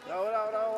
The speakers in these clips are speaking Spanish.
Bravo, bravo, bravo.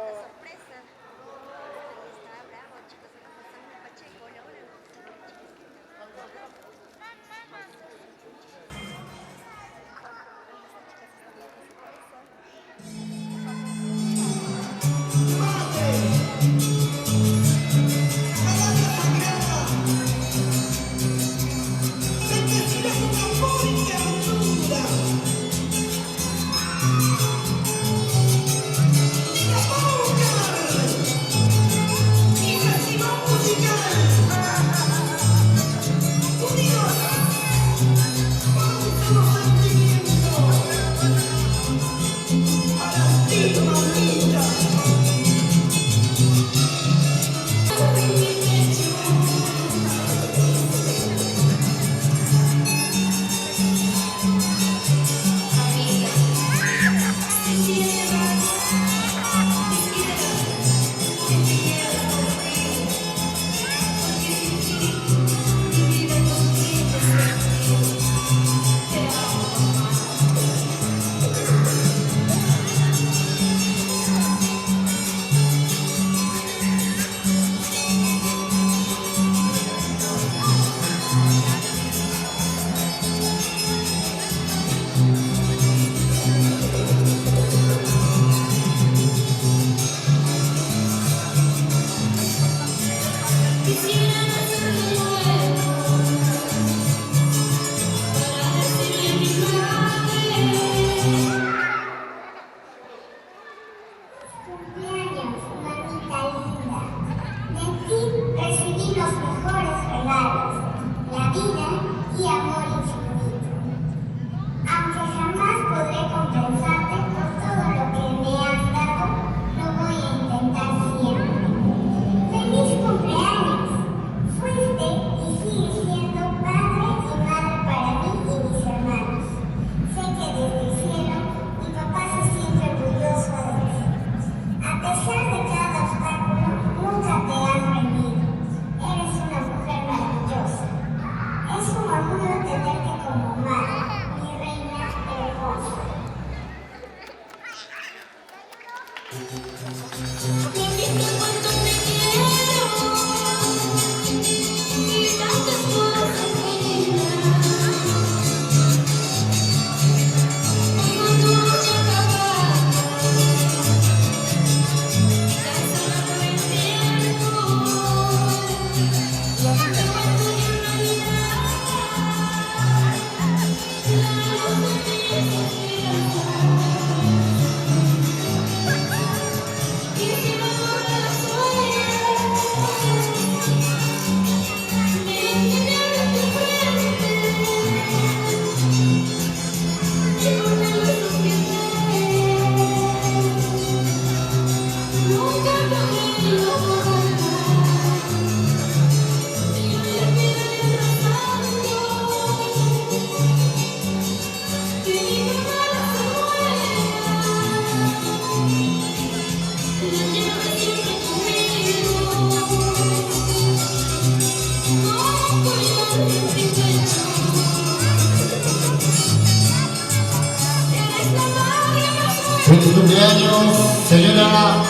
Feliz cumpleaños, señora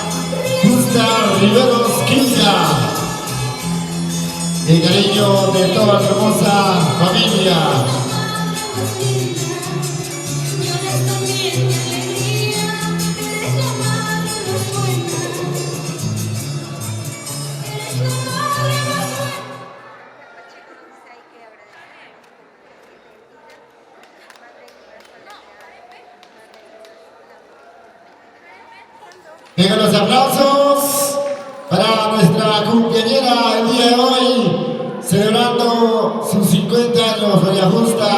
Justa Riveros Quinta. El cariño de toda su hermosa familia. Vengan los aplausos para nuestra cumpleañera el día de hoy, celebrando sus 50 años, María Justa.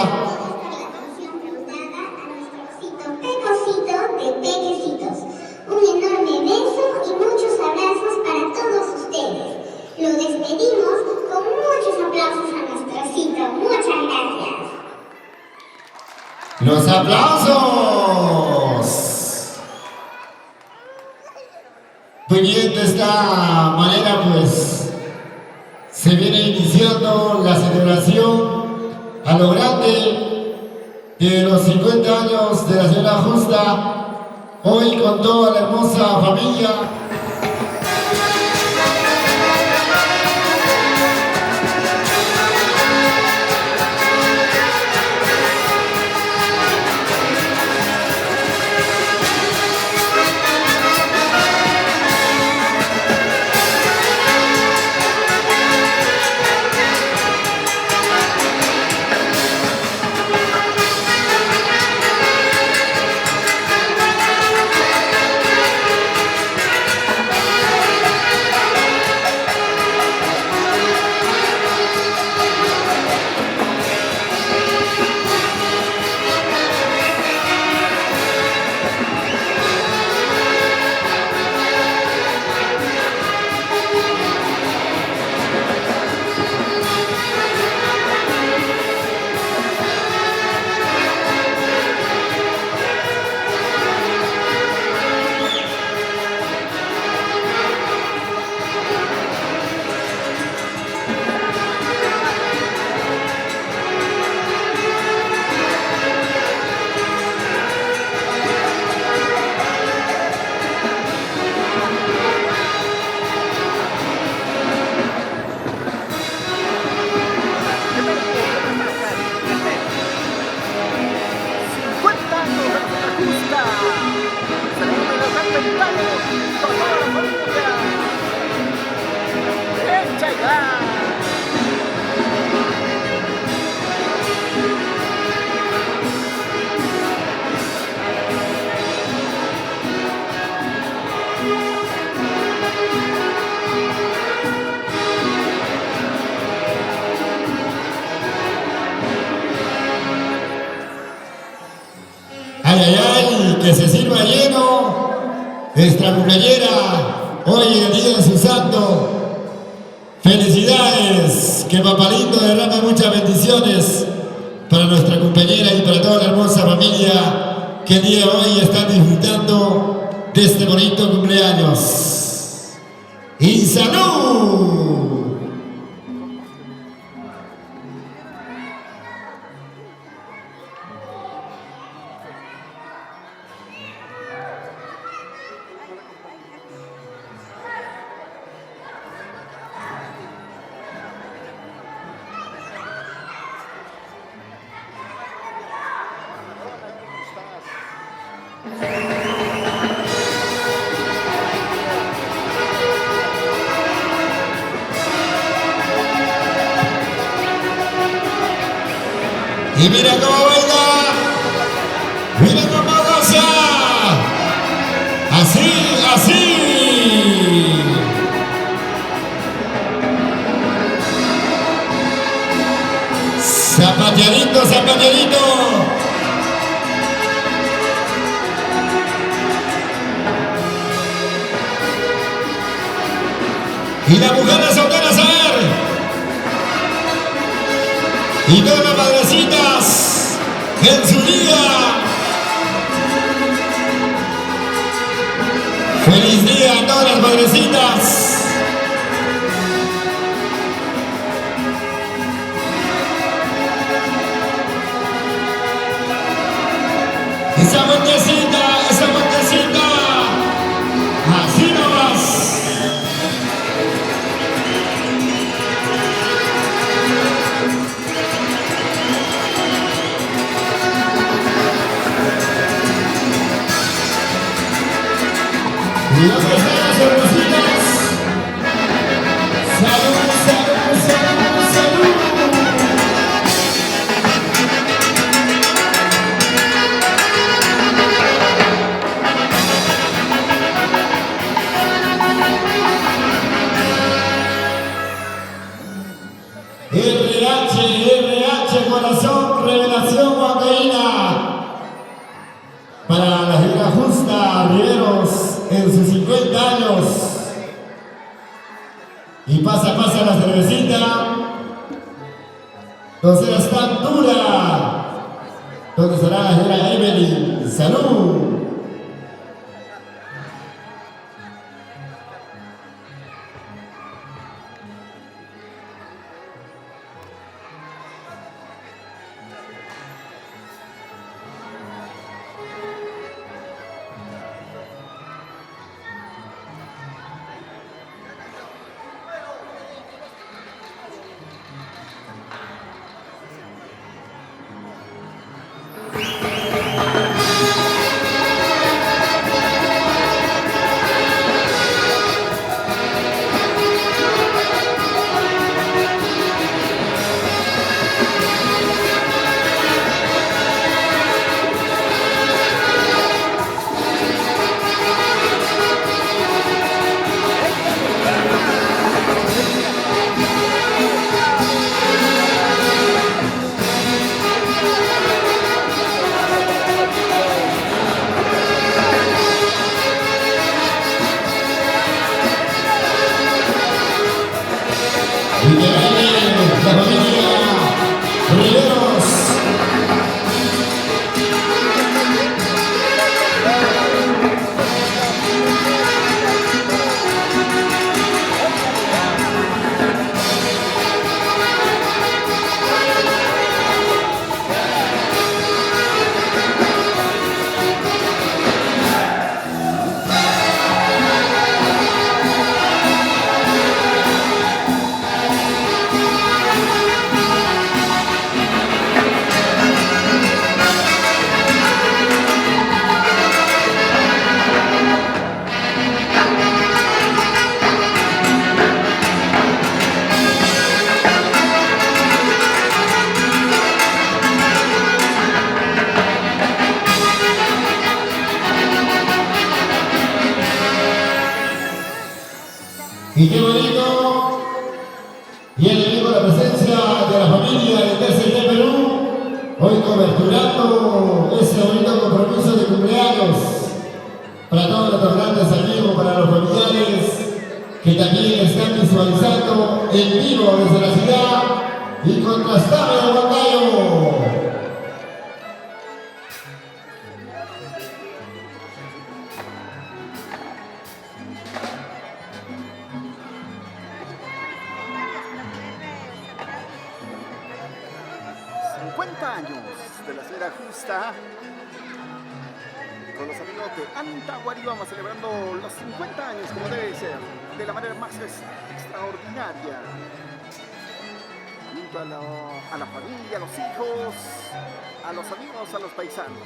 Un enorme beso y muchos abrazos para todos ustedes. Lo despedimos con muchos aplausos a nuestro osito. Muchas gracias. ¡Los aplausos! Muy bien, de esta manera pues se viene iniciando la celebración a lo grande de los 50 años de la señora Justa, hoy con toda la hermosa familia. Ay, ay, ay, que se sirva lleno nuestra cumpleañera hoy en el día de su santo. Felicidades, que Papalito derrame muchas bendiciones para nuestra compañera y para toda la hermosa familia que el día de hoy están disfrutando de este bonito cumpleaños. ¡Y salud! Y mira cómo baila, mira cómo goza, así, así. Zapateadito, zapateadito. Y la mujer de solteras, a ver. Y todas las madrecitas en su día. Feliz día a todas las madrecitas. Esa vueltecita, esa vueltecita. Así nomás. Y las personas hermositas. Salud, salud, salud, salud. RH, corazón, revelación guacaína. Para la señora Justa Riveros en sus 50 años. Y pasa la cervecita. Donde será tan dura. Donde será la señora Evelyn. ¡Salud! Y qué bonito. Y el con la presencia de la familia del TCG Perú, hoy coberturando ese bonito compromiso de cumpleaños para todos nuestros grandes amigos, para los familiares que también están visualizando en vivo desde la ciudad incontrastable de Huancayo. De la señora Justa con los amigos de Antahuaribama celebrando los 50 años como debe ser, de la manera más extraordinaria, junto a la familia, a los hijos, a los amigos, a los paisanos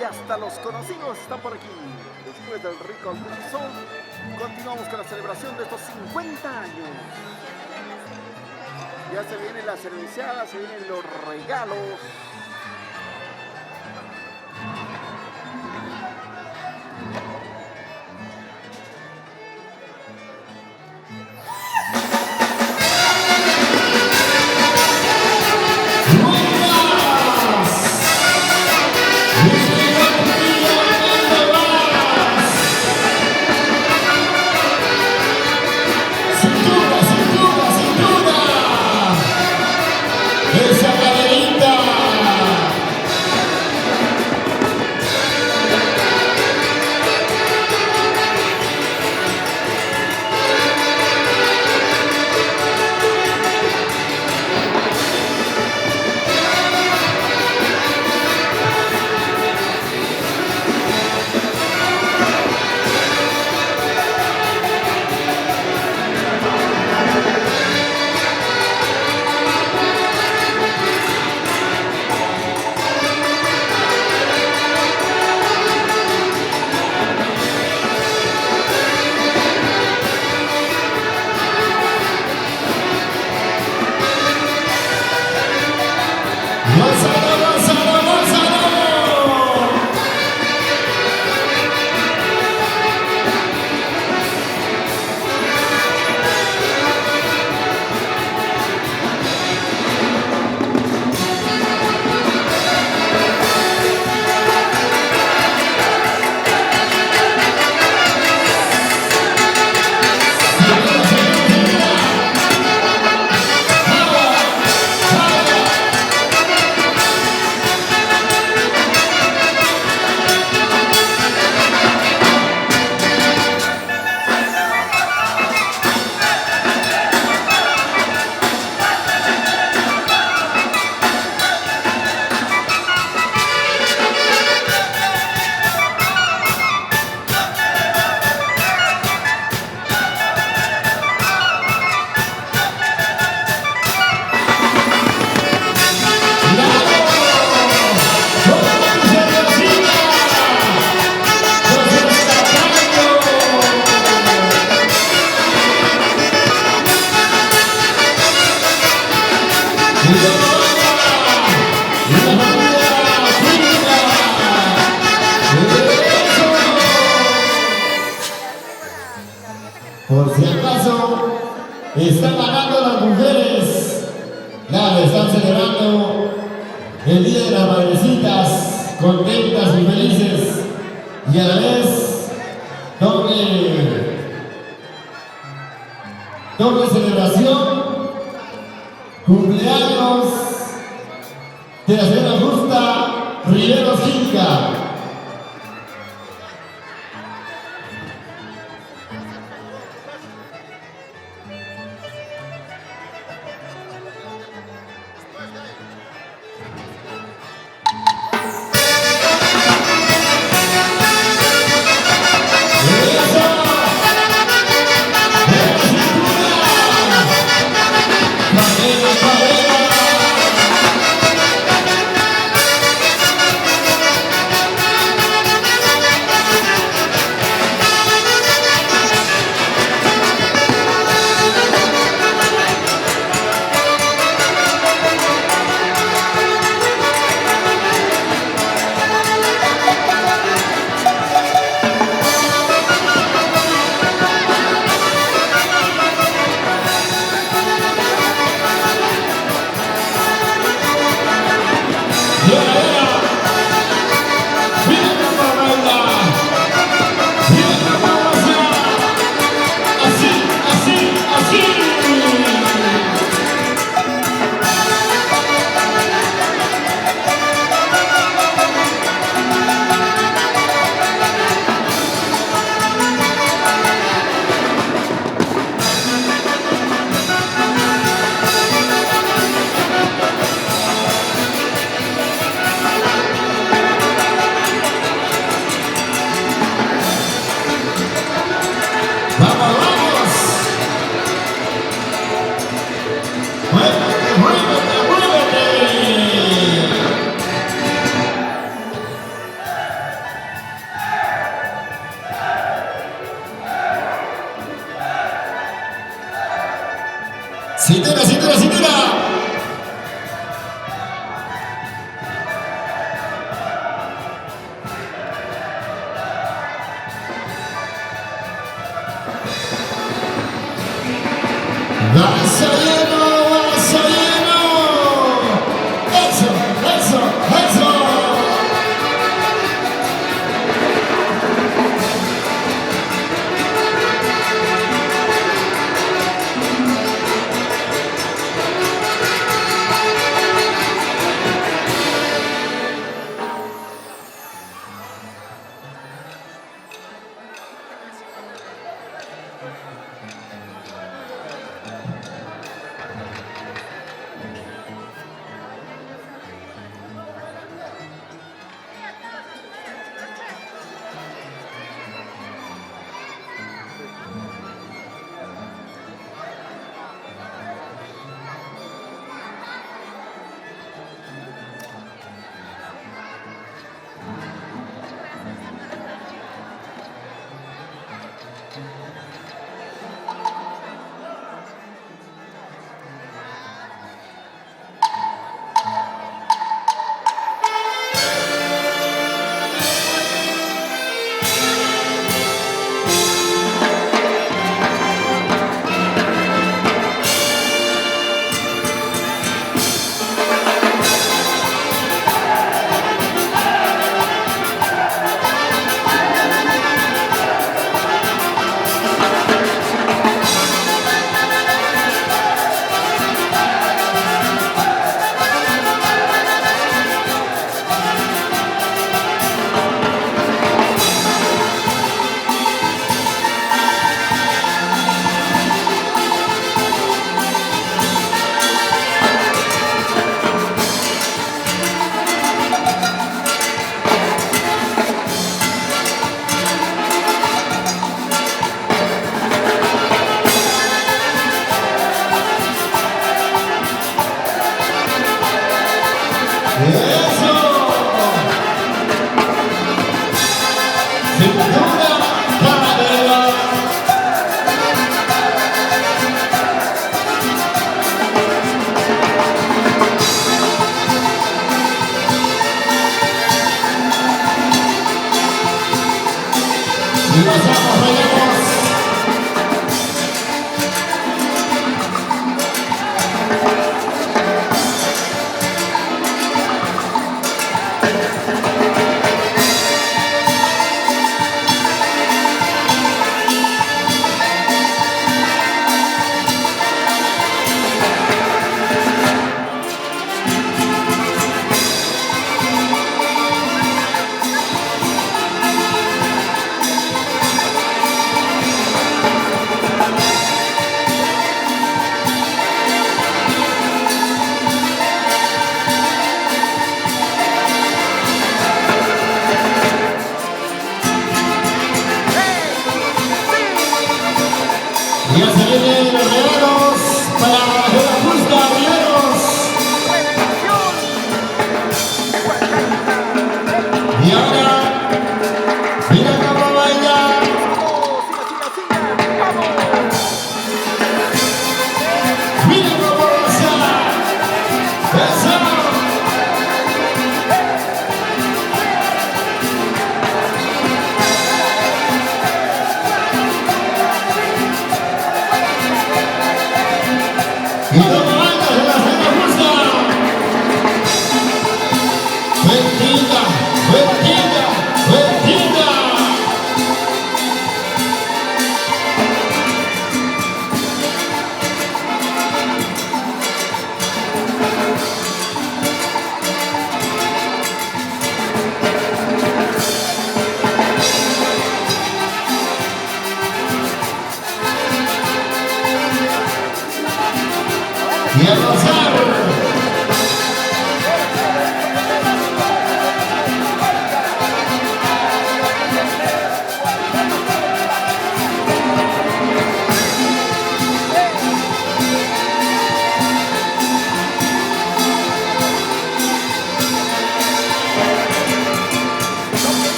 y hasta los conocidos están por aquí. Después del rico almuerzo continuamos con la celebración de estos 50 años. Ya se viene la cerveceada, se vienen los regalos. Esa caderita. Por si acaso están ganando las mujeres, claro, están celebrando el Día de las Madrecitas, contentas y felices, y a la vez doble celebración, cumpleaños de la señora Justa Riveros Quinca. Vaso lleno, vaso lleno. Eso, eso, eso.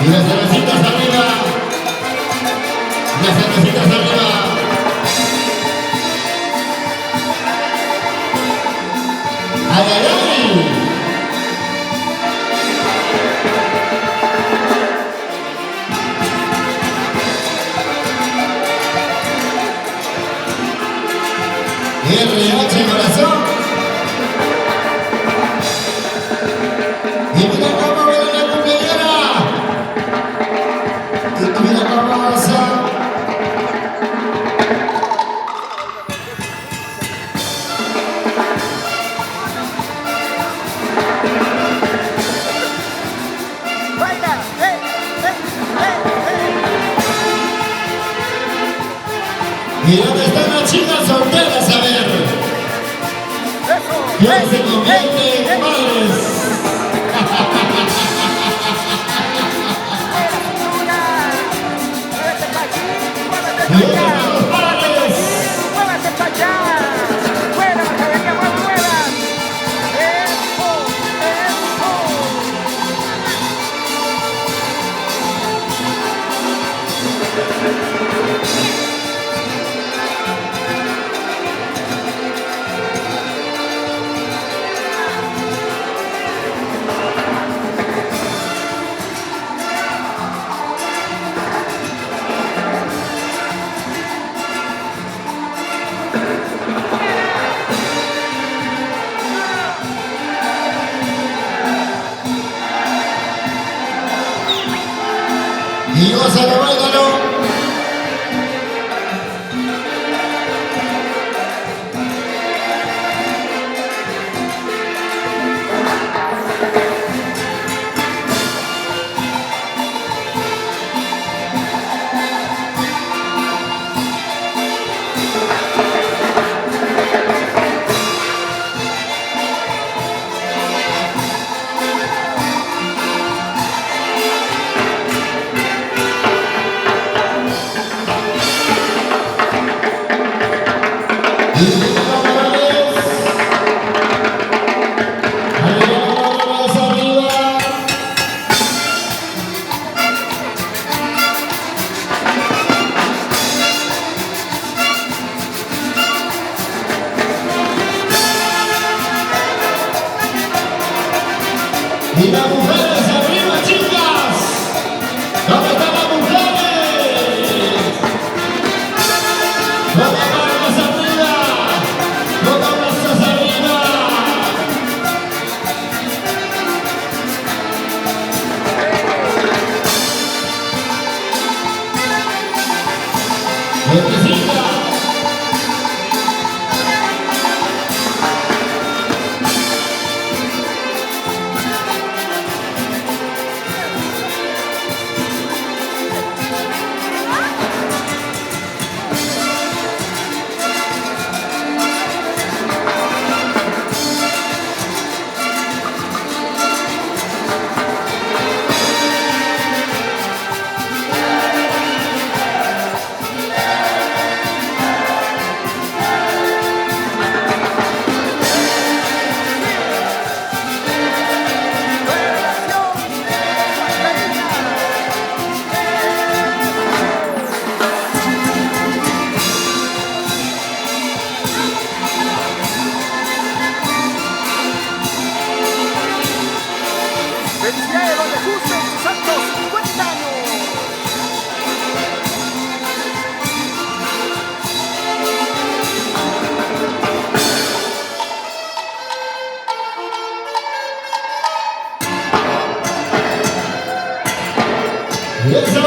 Y las cervecitas arriba. Las cervecitas arriba. ¡Ay, ay, ay! RH corazón. Y mira cómo viene la cumpleañera. Y mira cómo goza. ¡Baila! ¡Eh! ¿Y dónde están las chicas solteras? A ver. ¡Eso! ¿Quién se convierte en madres? ¡Muévete para aquí! ¡Muévete ¿Y para dónde allá! están los padres? ¡Muévete para allá! ¡Mueva la caballería! ¡Mueva! ¡Eso! Y gózalo, bailalo. Y las mujeres arriba, chicas. ¿Dónde están las mujeres? ¿Dónde están las arriba? ¿Dónde están las arriba? Necesita. ¡Felicidades, donde justo en sus santos 50 años! Y eso.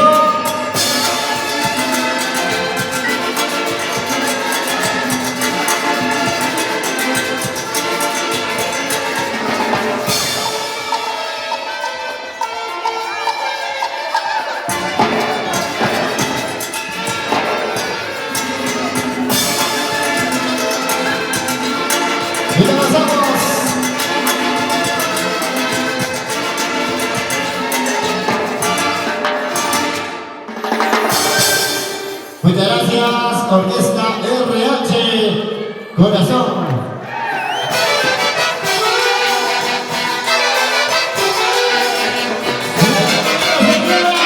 Y avanzamos. Muchas gracias, Orquesta RH Corazón. ¡Señora!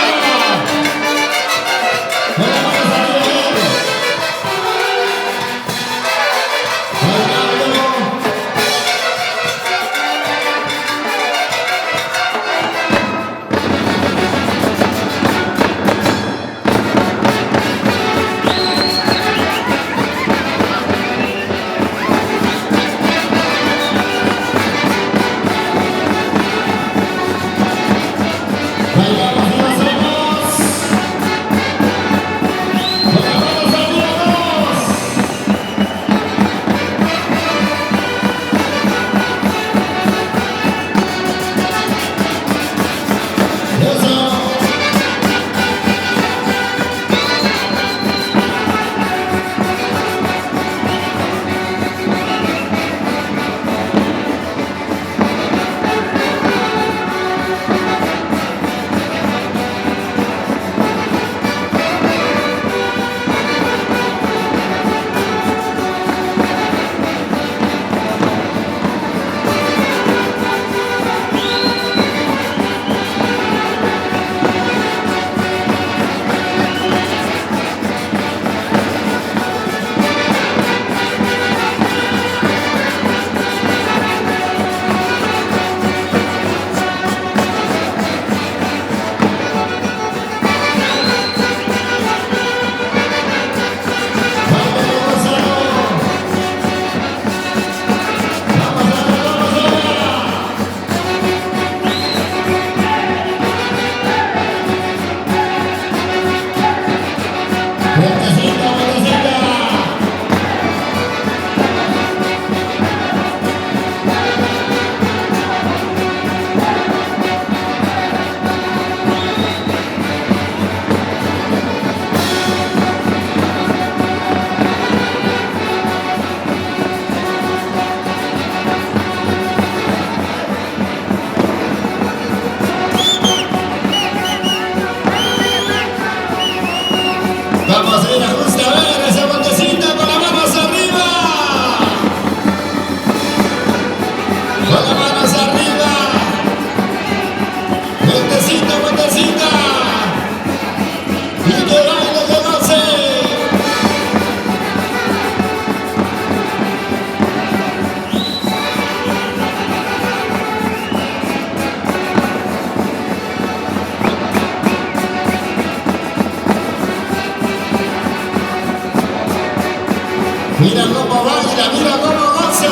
Mira cómo baila, mira cómo goza.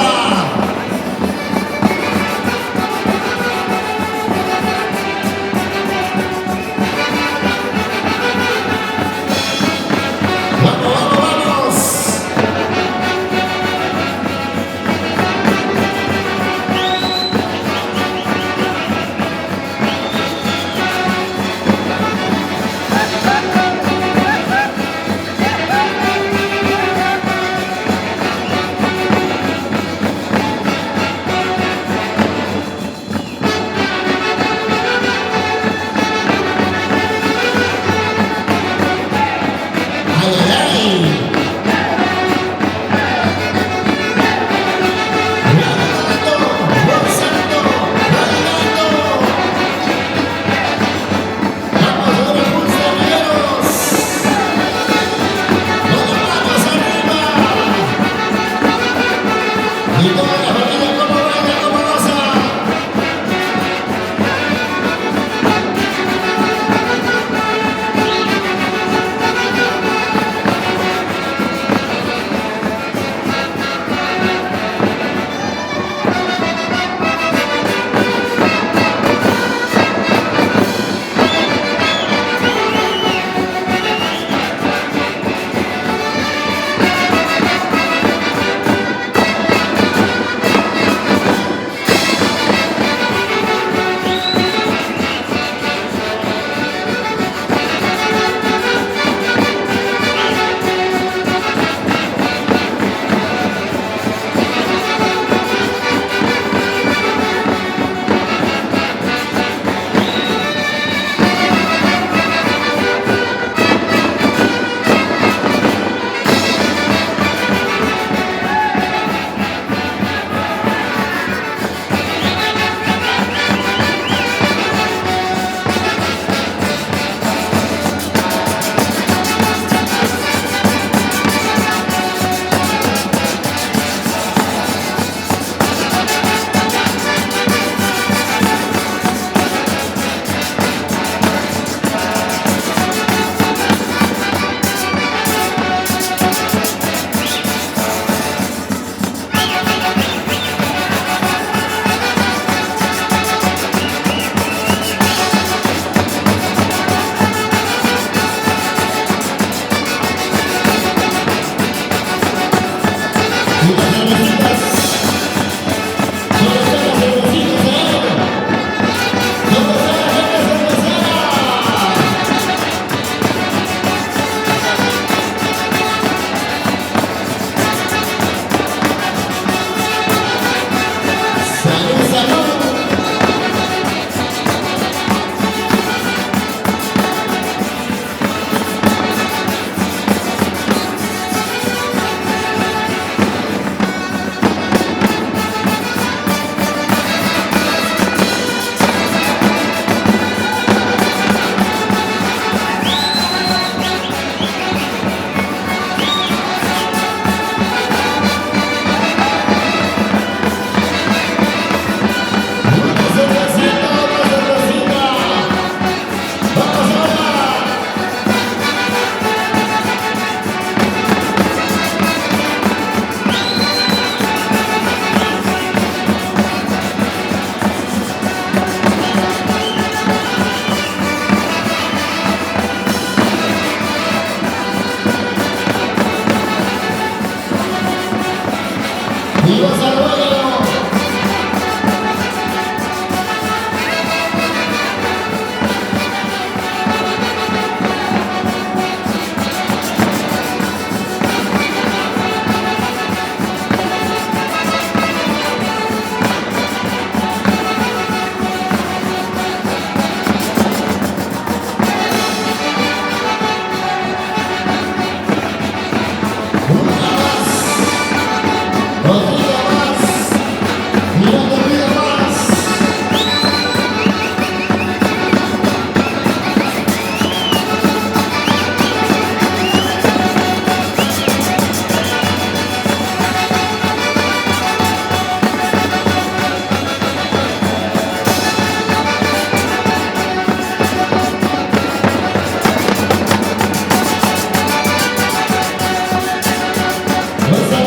Vamos, vamos, vamos. Ay, ay, ay. Bailando, gozando, bailando. Vamos, ahora pulsaderos. Con las manos arriba. Y toda la familia como baila, como goza. Los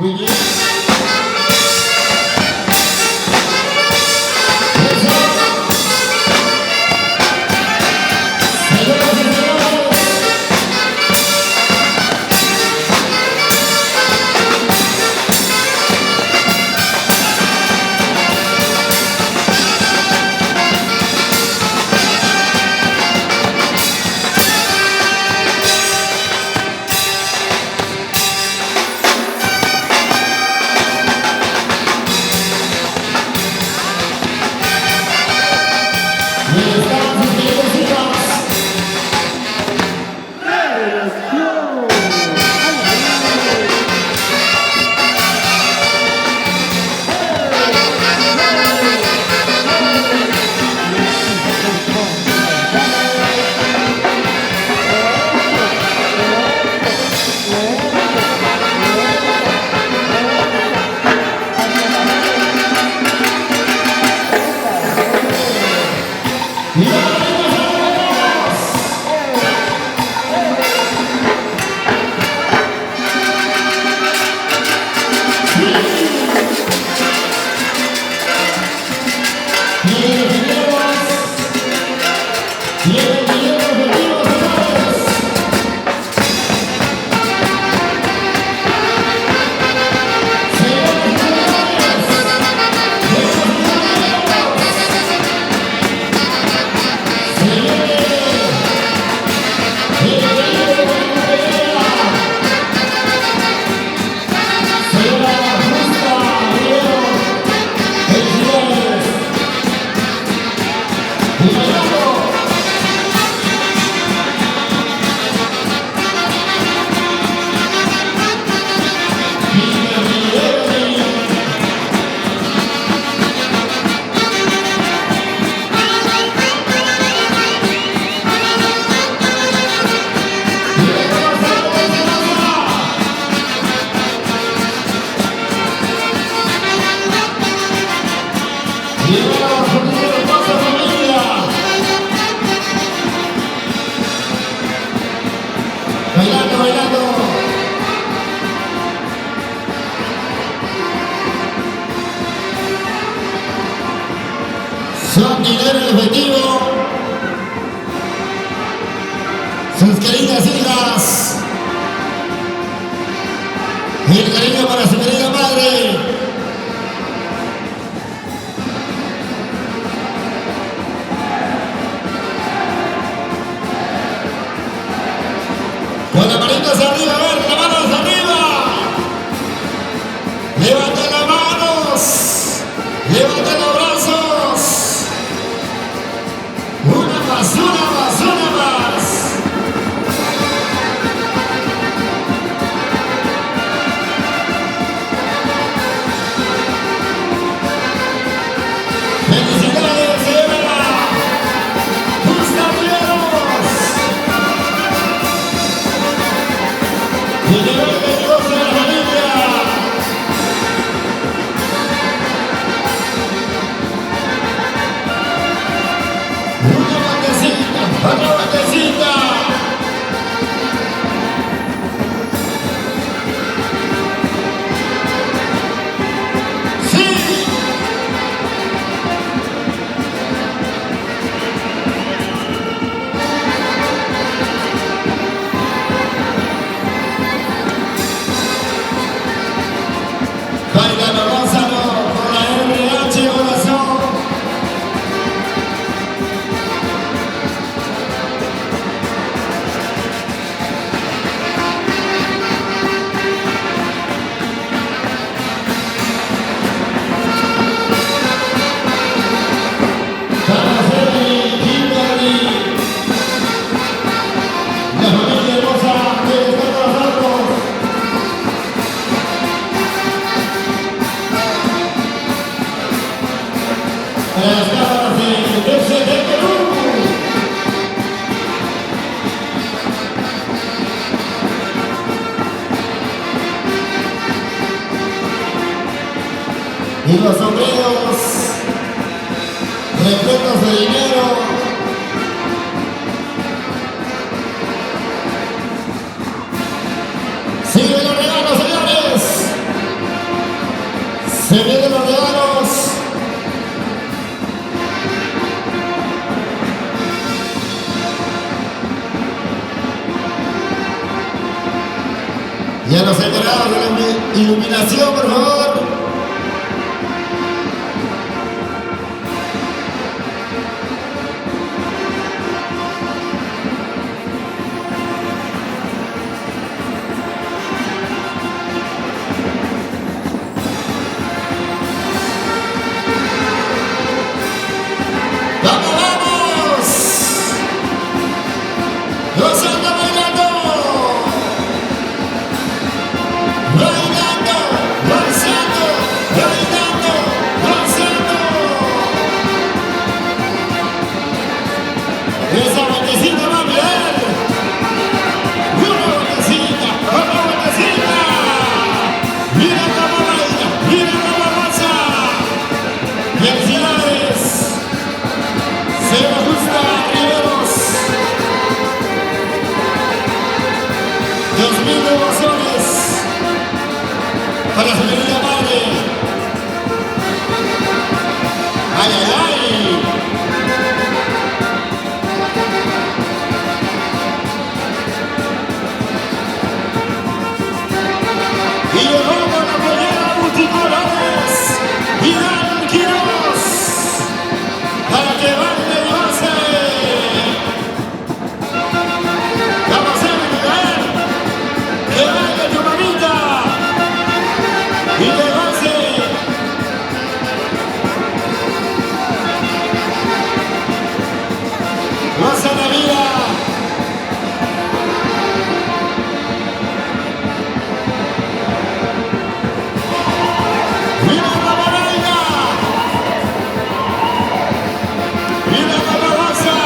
Muy bien. Bailando, bailando. Son dinero efectivo. Sus queridas hijas. Y el cariño para su querida madre. Con las manitas arriba, a ver, las manos arriba. Levanten las manos. Levanten los brazos. Una más, una más, una más. ¡Felicidades, señora! ¡Gustavieros! ¡Y llegó el negocio de la familia! ¡Una vueltecita! ¡Otra vueltecita! ¡Sí! Bailando Gonzalo con la RH Corazón. Para Kimberly, la familia hermosa que está con nosotros. Las cámaras de FC de Perú. Y los sombreros repletos de dinero. ¡Sigue los regalos, señores! a los encargados de la iluminación, por favor. Para su querida madre. ¡Ay, ay, ay! Y llegó con la pollera multicolores y Dan Quiroz para que baile y goce. Vamos a ver que baile tu mamita. Y que goce. Goza la vida. Mira cómo baila. Mira cómo goza.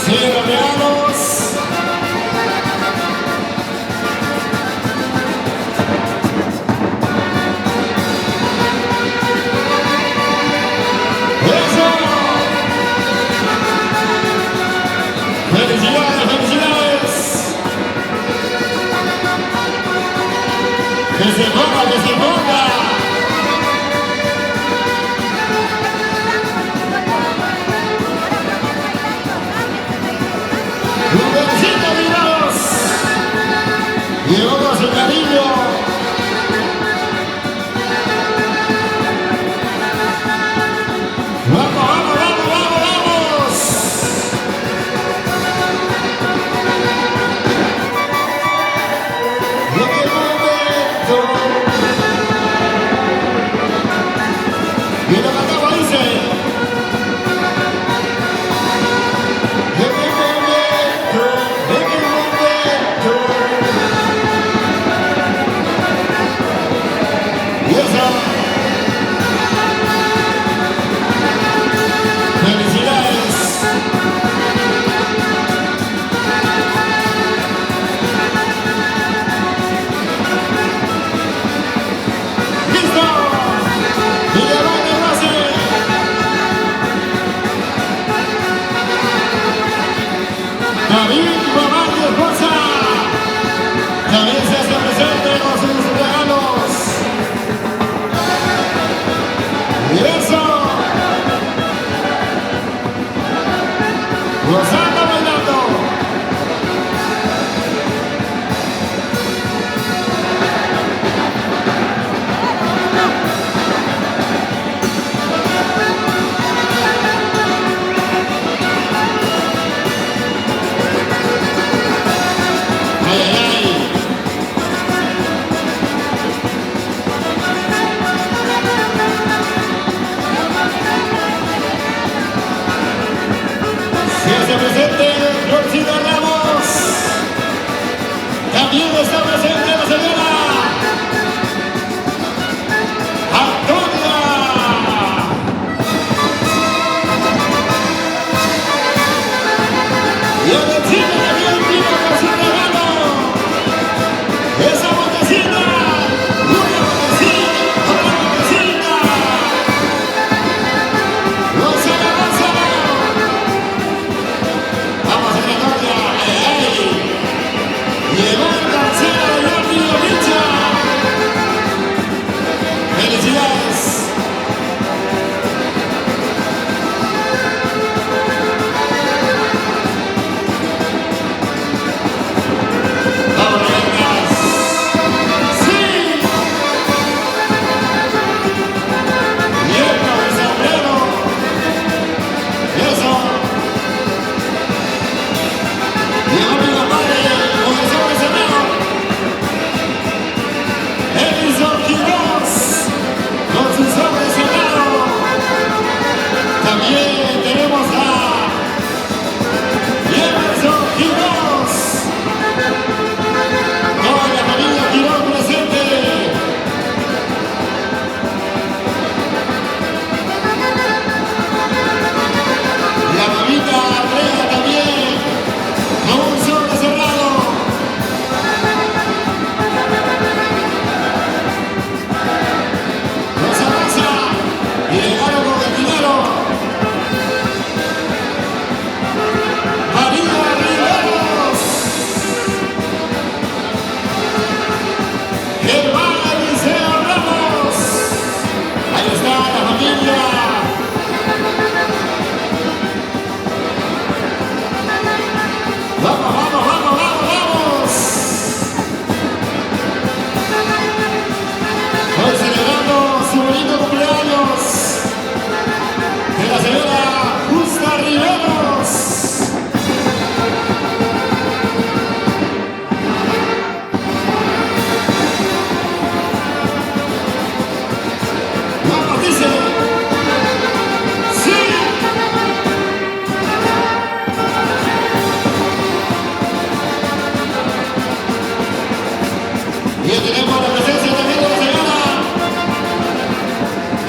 Sigue los regalos. ¡Felicidades, felicidades! ¡Que se ponga, que se ponga! ¡Un besito, mirados! Llegó con su cariño. ¡Vamos, vamos, vamos, vamos, vamos! En el momento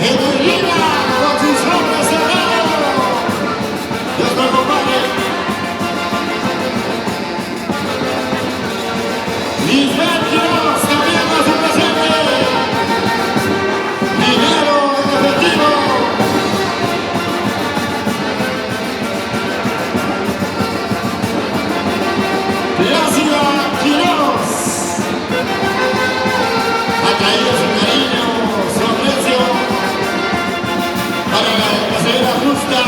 Edelina con sus hombres cerrados. Dios lo acompañe. Lisbeth Quiroz también con su presente. Primero en efectivo. Plácida Quiroz. Ha traído su cariño, su aprecio para la señora Justa.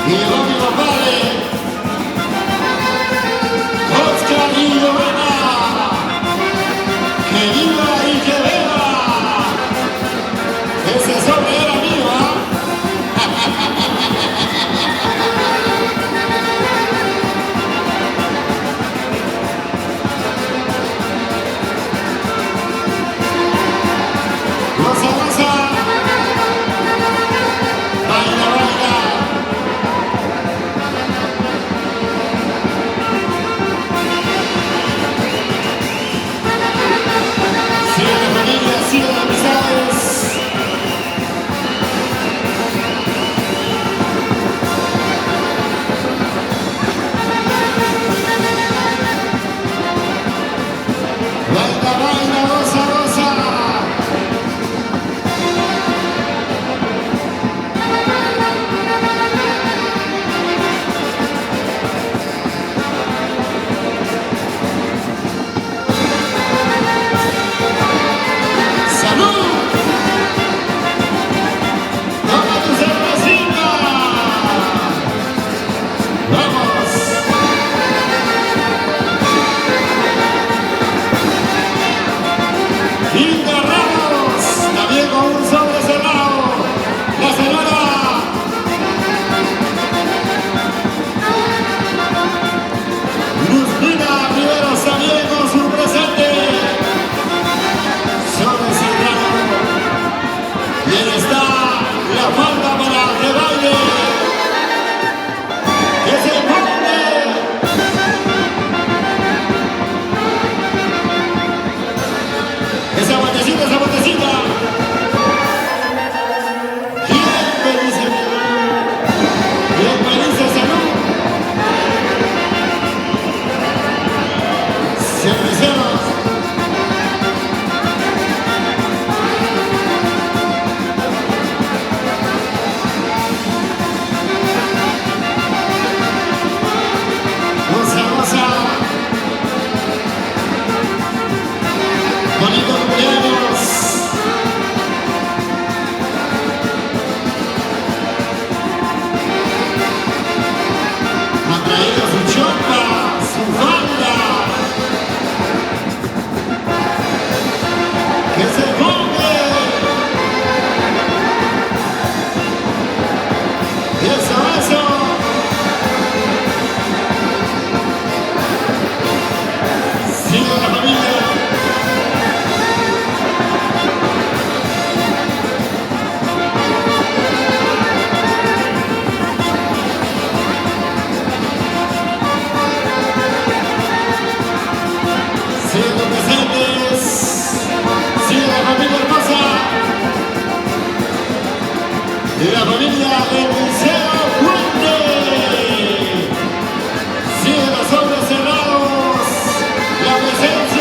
Y llegó mi compadre, Oscar y Lorena. Que viva y que beba. Ese sobre era mío, ¿ah? Goza, goza. Baila, baila. Sigue la familia, sigue las amistades. Baila, baila, goza, goza. ¡Salud! ¡Toma tu cervecita! ¡Vamos! Hilda Ramos, también con un sobre cerrado. La señora Luzmina Riveros también con su presente. Sobre cerrado. Y ahí está la falda para que baile. Que se ponga. Esa botecita, esa botecita. ¿Quién me dice? ¿Quién me dice salud? Cerveceros. Goza, goza. Bonito cumpleaños. Ha traído su chompa, su falda. Que se ponga. Eso, eso. Sigue la familia. Siguen los presentes. Sigue la familia hermosa. Y la familia del Liceo Fuente. Siguen los hombres cerrados. La presencia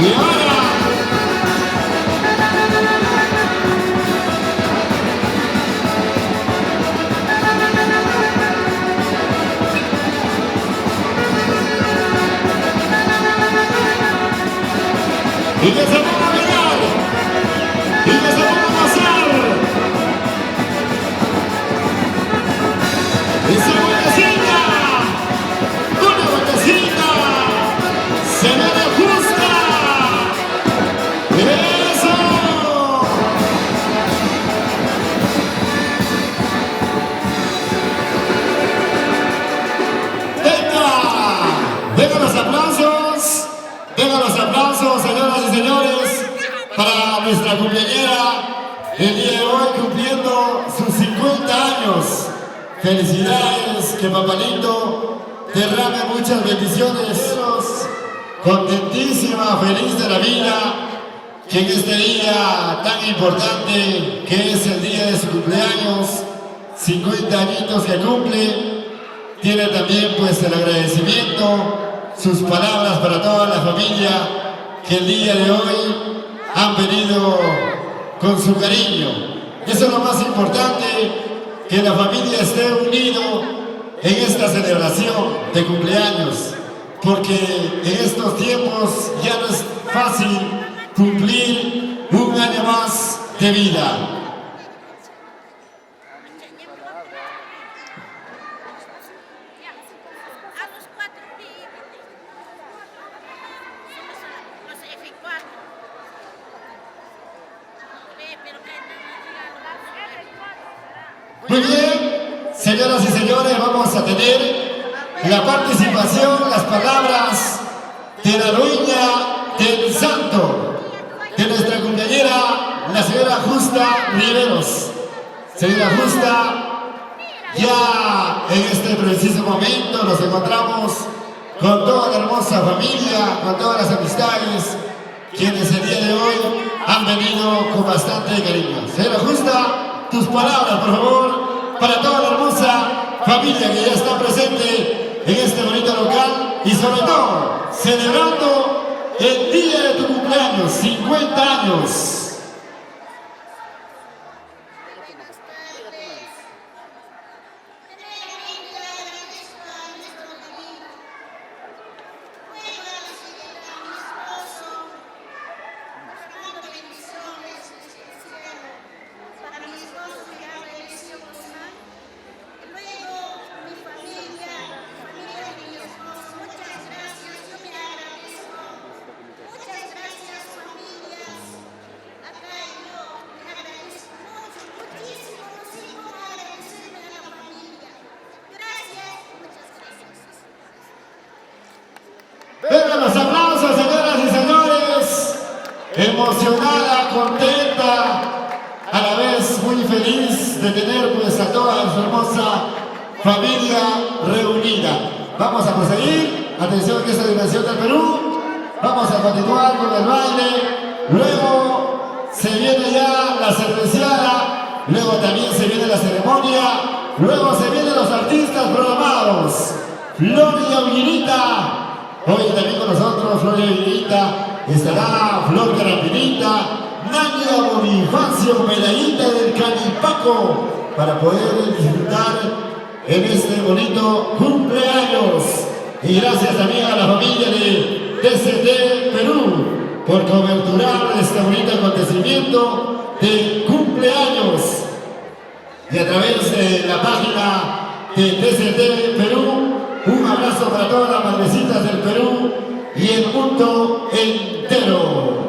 Y ahora, y que se ponga a mirar, y que se ponga a pasar. Esa vueltecita, una vueltecita, se me ajusta. ¡Eso! ¡Venga! ¡Vengan los aplausos! ¡Vengan los aplausos, señoras y señores, para nuestra cumpleañera el día de hoy cumpliendo sus 50 años! Felicidades, que Papalito derrame muchas bendiciones. Contentísima, feliz de la vida, que en este día tan importante que es el día de su cumpleaños, 50 añitos que cumple, tiene también pues el agradecimiento, sus palabras para toda la familia que el día de hoy han venido con su cariño. Eso es lo más importante, que la familia esté unido en esta celebración de cumpleaños, porque en estos tiempos ya no es fácil cumplir un año más de vida. Muy bien, señoras y señores, vamos a tener la participación, las palabras de la dueña del santo, de nuestra cumpleañera, la señora Justa Riveros. Señora Justa, ya en este preciso momento nos encontramos con toda la hermosa familia, con todas las amistades, quienes el día de hoy han venido con bastante cariño. Señora Justa, tus palabras, por favor, para toda la hermosa familia que ya está presente en este bonito local y sobre todo celebrando el día de tu cumpleaños, 50 años. Vengan los aplausos, señoras y señores. Emocionada, contenta, a la vez muy feliz de tener pues a toda su hermosa familia reunida. Vamos a proseguir. Atención, que esta dimensión del Perú. Vamos a continuar con el baile. Luego se viene ya la cerveciada. Luego también se viene la ceremonia. Luego se vienen los artistas programados. Flor y Aguilita. Hoy también con nosotros, Flor y Aguilita, estará Flor Carapinita, Nania Bonifacio, Medallita del Canipaco, para poder disfrutar en este bonito cumpleaños. Y gracias también a la familia de DCT Perú por coberturar este bonito acontecimiento de cumpleaños. Y a través de la página de DCT Perú, un abrazo para todas las madrecitas del Perú y el mundo entero.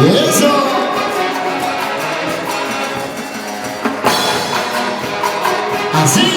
Eso. Así.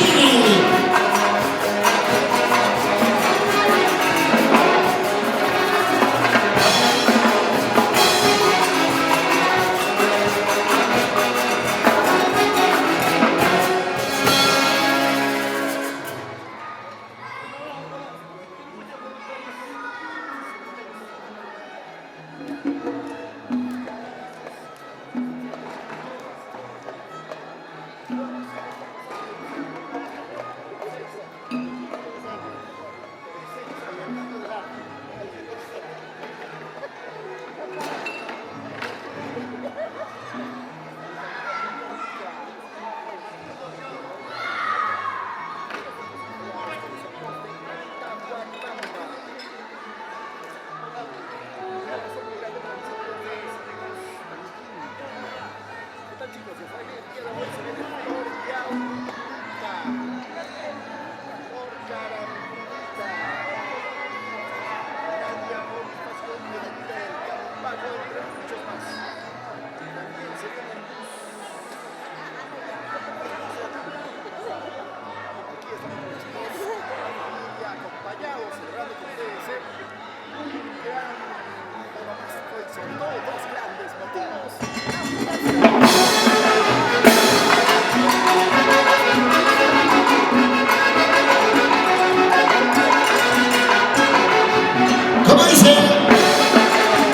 ¿Cómo dice?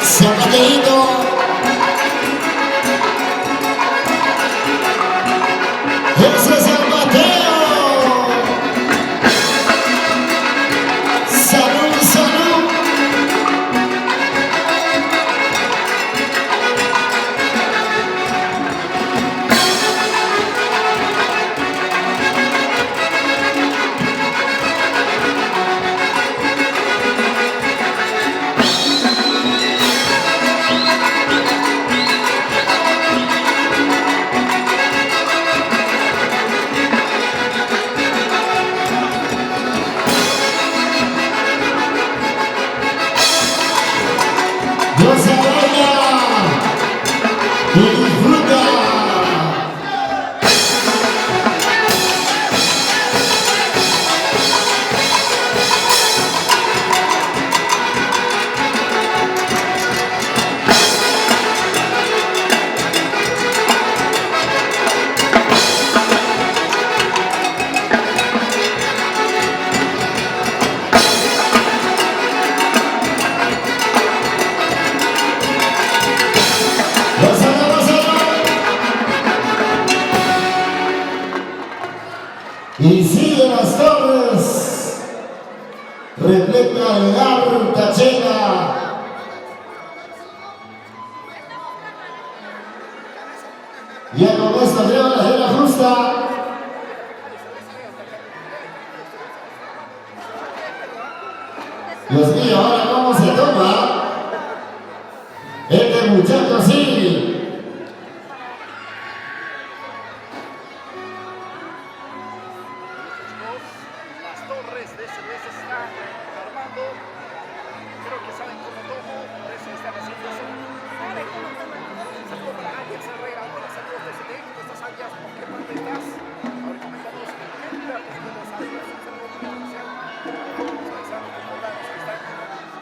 Zapateito. Ese es el Mateo. Salud, salud. Dios se baila y disfruta. Y sigue las torres, repleta de harta chela. Ya con esto lleva la cena justa. Dios mío, ahora cómo se toma. Este muchacho sí. Las torres de cerveza están armando. Creo que saben cómo tomo, por eso están haciendo eso. Saludos para Arias Herrera. Buenas saludos desde México. ¿Cómo estás, Arias? ¿Por qué parte estás? Ahora comentamos en qué lugar están las Arias. Un saludo muy especial a todos los paisanos venezolanos que están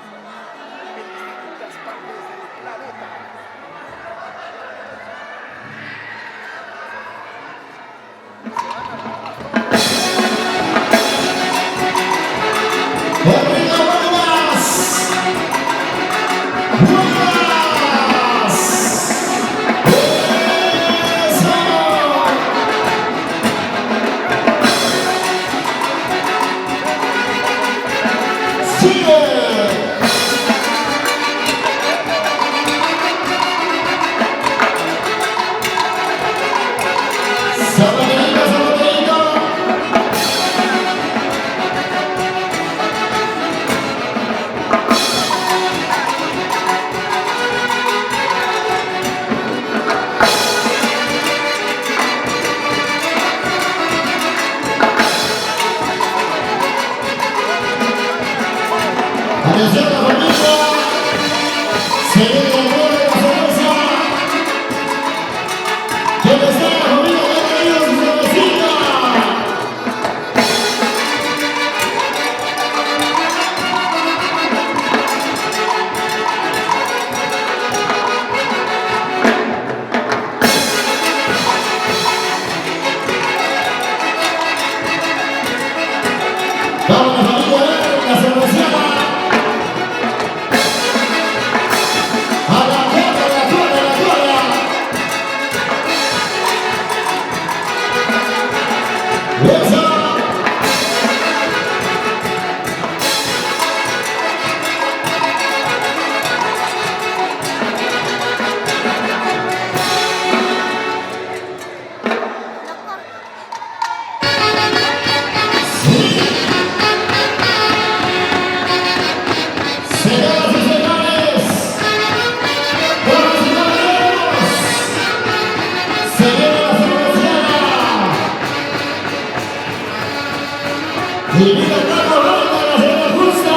Divina Carlos Reina, la señora justa.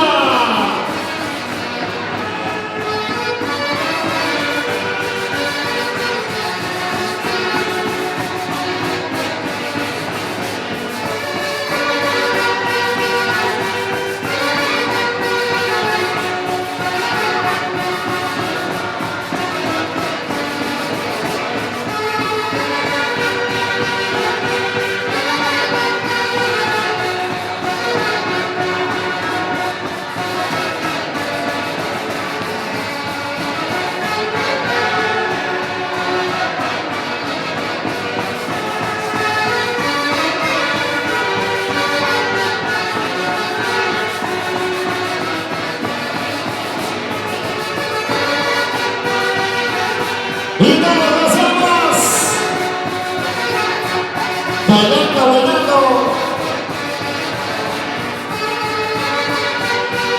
Y nos gozamos. Bailando, bailando.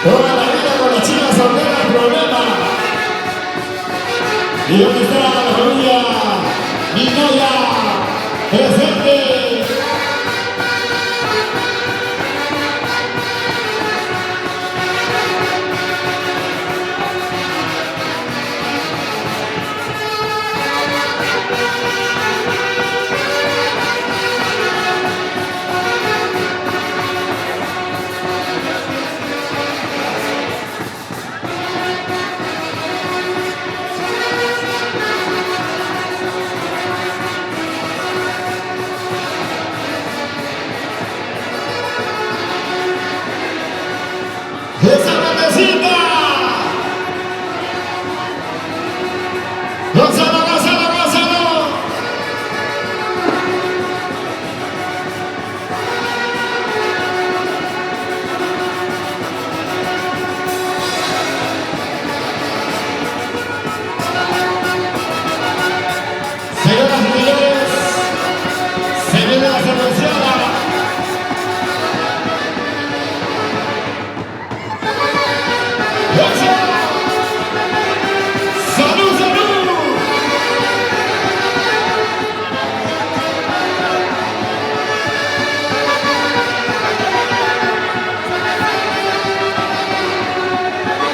Toda la vida con las chicas solteras el problema. ¿Y dónde está la familia Minaya? Presente. ¡Esa grandecita! ¡Gózalo, gózalo, gózalo! Señoras y señores, se viene la cerveceada. ¡Salud, salud!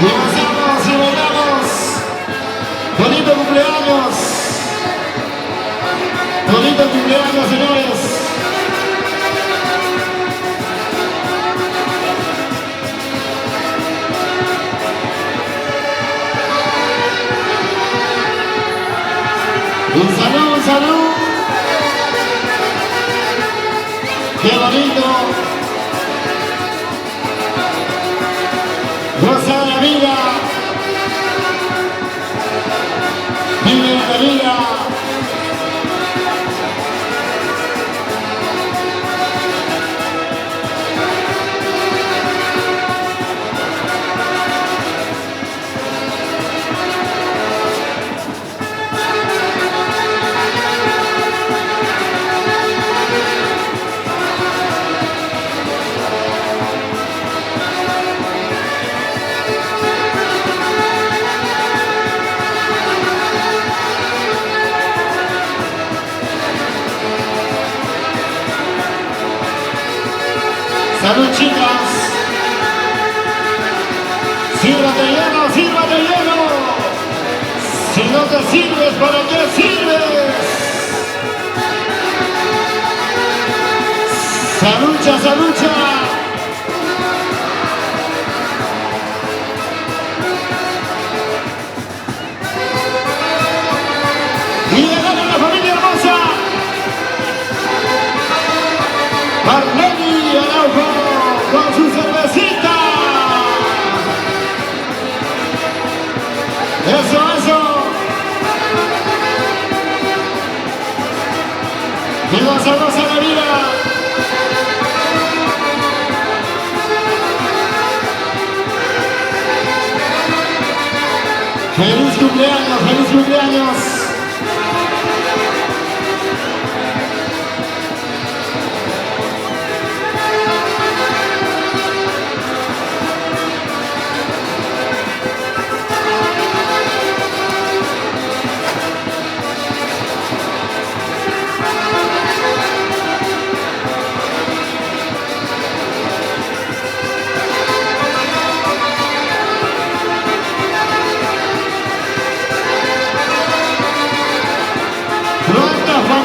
Y gozamos y bailamos. Bonito cumpleaños. Bonito cumpleaños, señores. Un salud, salud. Qué bonito. Goza de la vida. Vive la vida. Salud, chicas. Sírvate lleno, sírvate lleno. Si no te sirves, ¿para qué sirves? Salucha, salucha. Y llegaron la familia hermosa. Marlene Araujo con su cervecita. Eso, eso. Y goza la vida. ¡Feliz cumpleaños, feliz cumpleaños!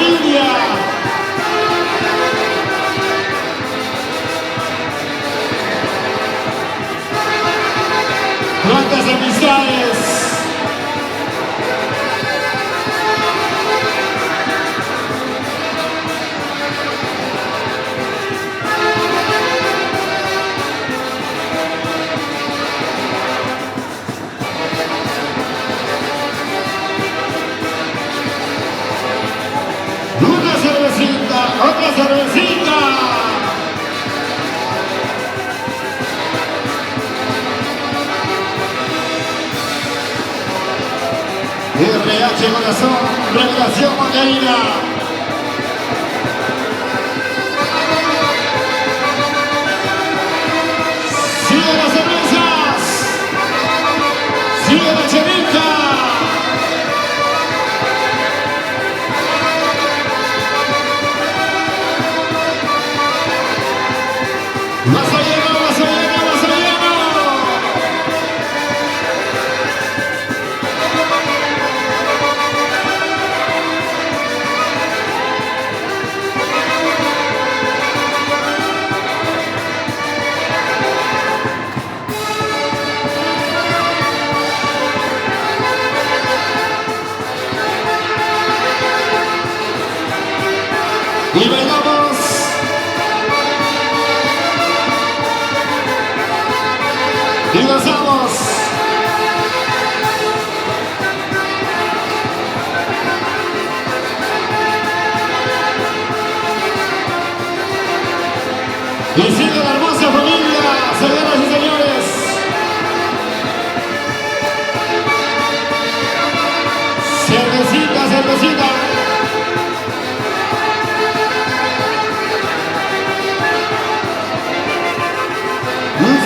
familia. Cuántas amistades. Una cervecita, otra cervecita. RH Corazón, Revelación Macarena. Sigue las cervezas. Sigue la chelita. Vaso lleno, vaso lleno, vaso lleno. Y bailamos. Y gozamos. Y sigue la hermosa familia, señoras y señores. Cervecita, cervecita.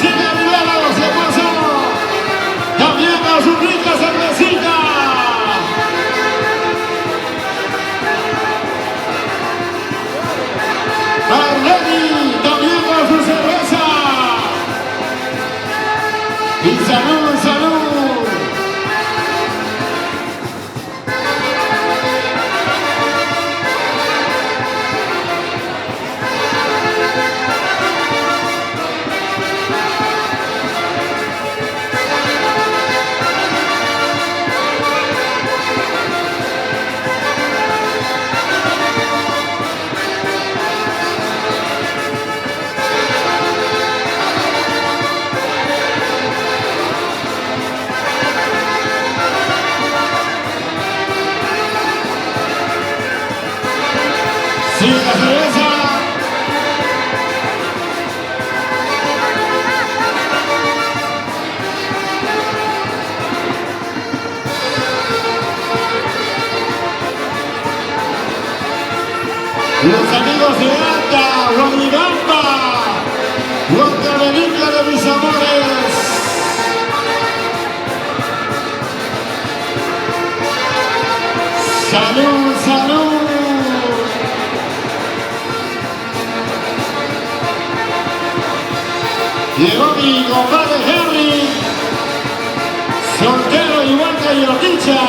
Sigue Riveros, hermoso. También a su rica cervecita. Arleni, también a su cerveza. Y salud, salud. Sí, la cerveza. Los amigos de Anta, Guadalajara, Huancavelica de mis amores. Salud, salud. Llegó mi compadre Henry, soltero igual que Yordicha.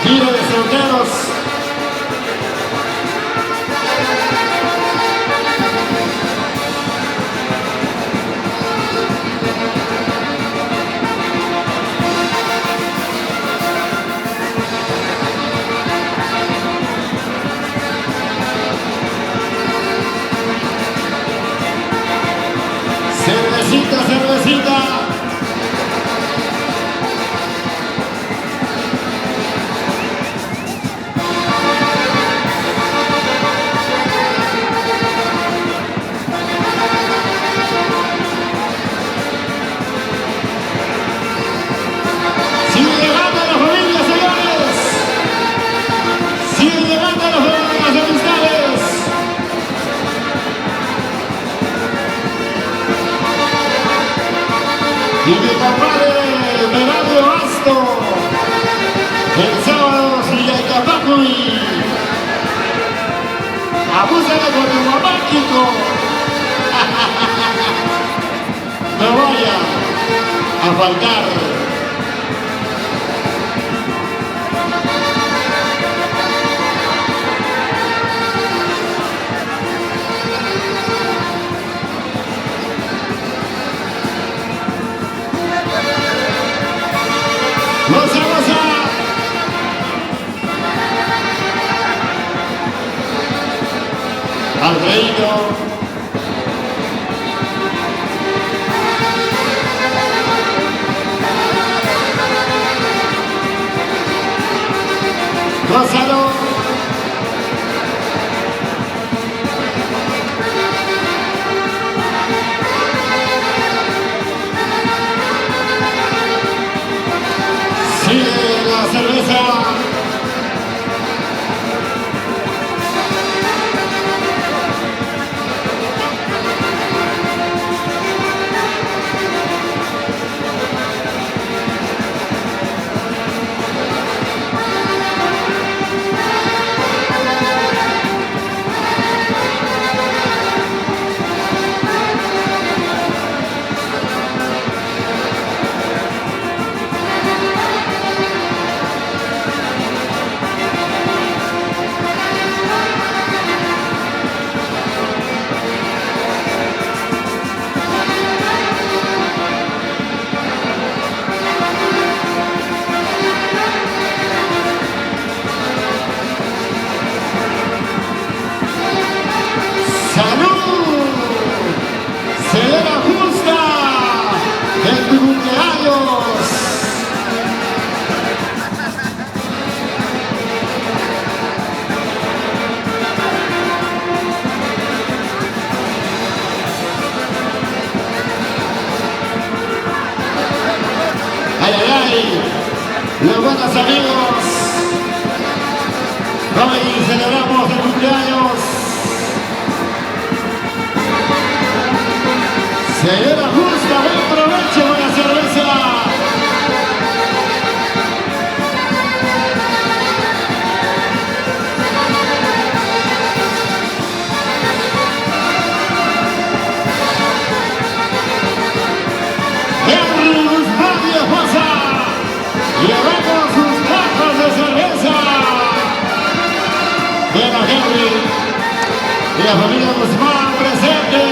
Tiro de solteros. Cervecita, cervecita. Sigue llegando la familia, señores. Sigue llegando las amistades. Y mi compadre Meravio Asto, el sábado Sillacapacui, abúsale con el guapáquico. No vaya a faltar. Goza, goza. Alfredito. Gózalo. Sigue la cerveza. ¡Salud! ¡Celebra justa en tu cumpleaños! ¡Ay, ay, ay! Los buenos amigos, hoy celebramos el cumpleaños. Señora Justa, buen provecho con la cerveza. Henry Guzmán y esposa, llevando sus cajas de cerveza. Bien a Henry y la familia Guzmán presente.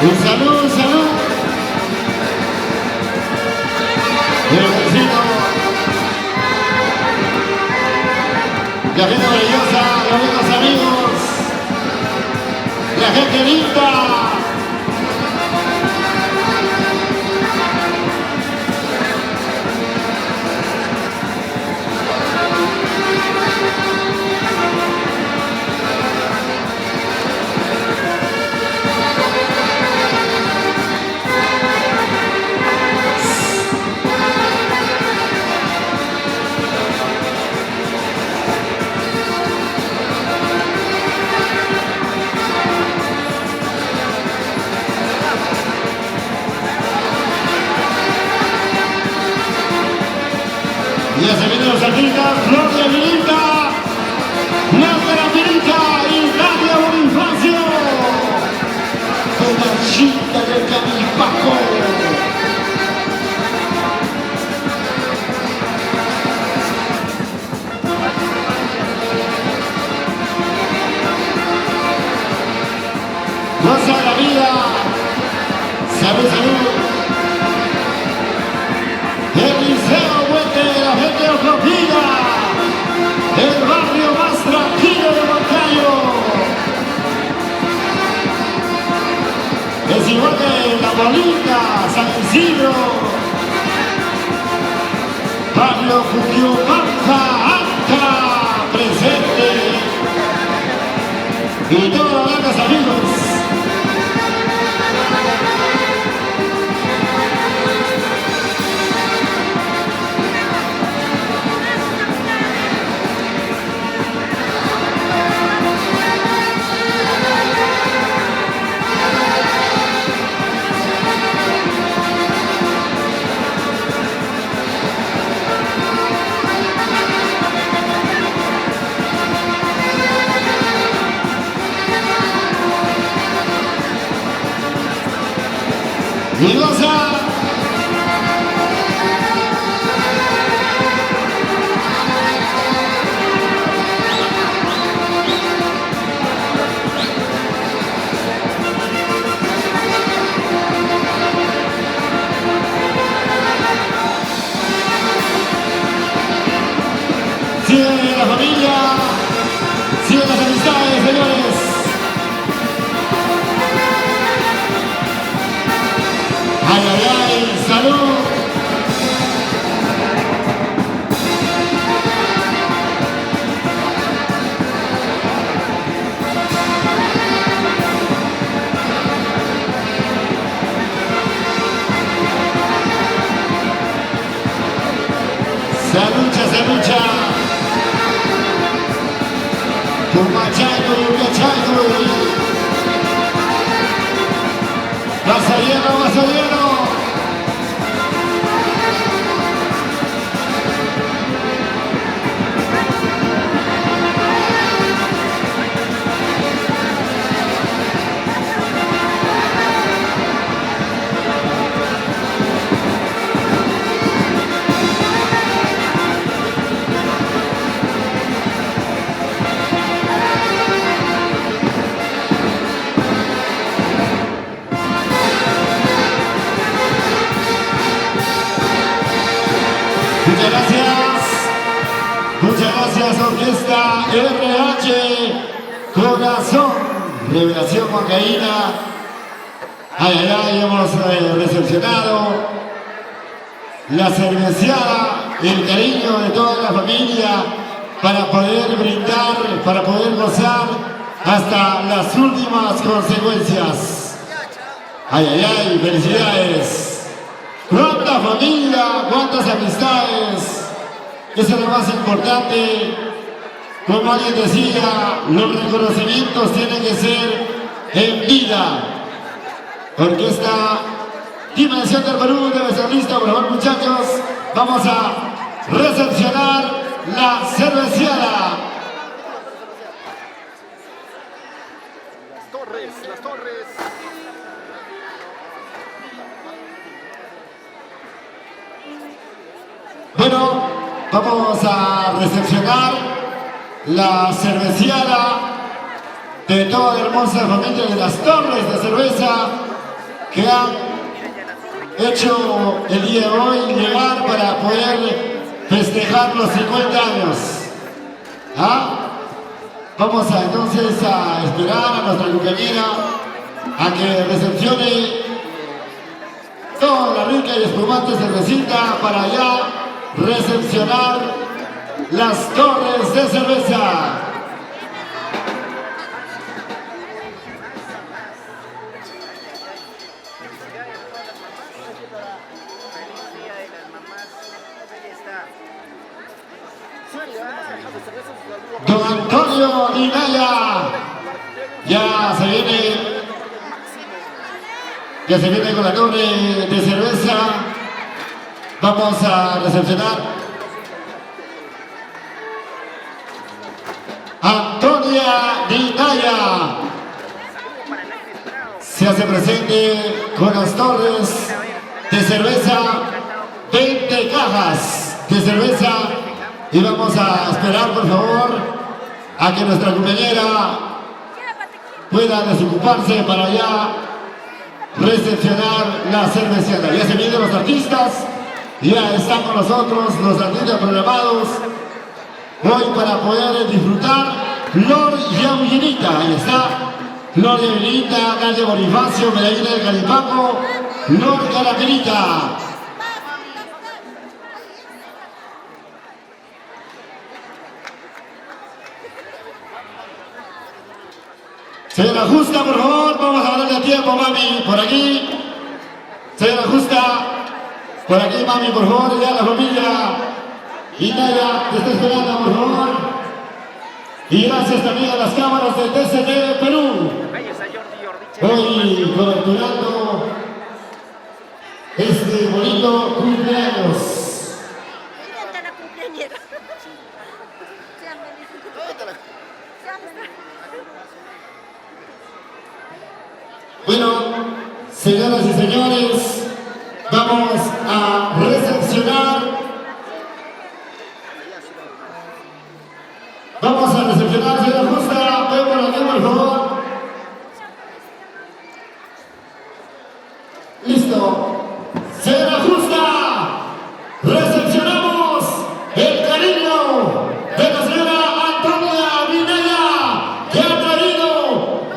Un salud, salud. El vecino. La gente maravillosa, los buenos amigos. La gente linda. Ya se vienen los artistas, Flor de Vilita, Laura Vilita y Nadia Bonifacio. Con la chica del Camipaco. Goza la vida. Salud, salud. Eliseo Huete, la gente ofrecida, el barrio más tranquilo de Moncayo. Es igual que La Bolita, San Isidro, Pablo Cuquiumanca, Anca, presente, y todas las bandas amigos. Y goza. Sigue la familia, sigue las amistades, señores. Ay, ay, ay, salud. Se lucha. Machaco. Vaso lleno. Muchas gracias, Orquesta RH, Corazón, Revelación Huancaína. Ay, hemos recepcionado la cerveceada, el cariño de toda la familia para poder brindar, para poder gozar hasta las últimas consecuencias. Ay, felicidades. Cuánta familia, cuántas amistades. Eso es lo más importante. Como alguien decía, los reconocimientos tienen que ser en vida. Orquesta Dimensión del Perú debe ser lista, por favor, muchachos. Vamos a recepcionar la cerveceada. Las torres. Bueno, vamos a recepcionar la cerveceada de toda la hermosa familia de las torres de cerveza que han hecho el día de hoy llegar para poder festejar los 50 años. Vamos entonces a esperar a nuestra compañera a que recepcione toda la rica y espumante cervecita para ya recepcionar las torres de cerveza. Don Antonio Dinaya ya se viene con la torre de cerveza. Vamos a recepcionar Antonia Dinaya. Se hace presente con las torres de cerveza, 20 cajas de cerveza. Y vamos a esperar, por favor, a que nuestra compañera pueda desocuparse para ya recepcionar la cerveceada. Ya se vienen los artistas. Ya están con nosotros los artistas programados hoy para poder disfrutar. Flor y Eugenita, ahí está. Flor y Eugenita, Calle Bonifacio, Medellín del Calipaco, Flor Calamerita. Señora Justa, por favor, vamos a darle tiempo, mami, por aquí. Señora Justa. Por aquí, mami, por favor, ya la familia Dinaya te está esperando, por favor. Y gracias también a las cámaras de TCT Perú. Hoy coberturando este bonito cumpleaños. Bueno, señoras y y señores, vamos a recepcionar. Vamos a recepcionar, señora Justa. Ven por aquí, por favor. Listo. Señora Justa, recepcionamos el cariño de la señora Antonia Minaya, que ha traído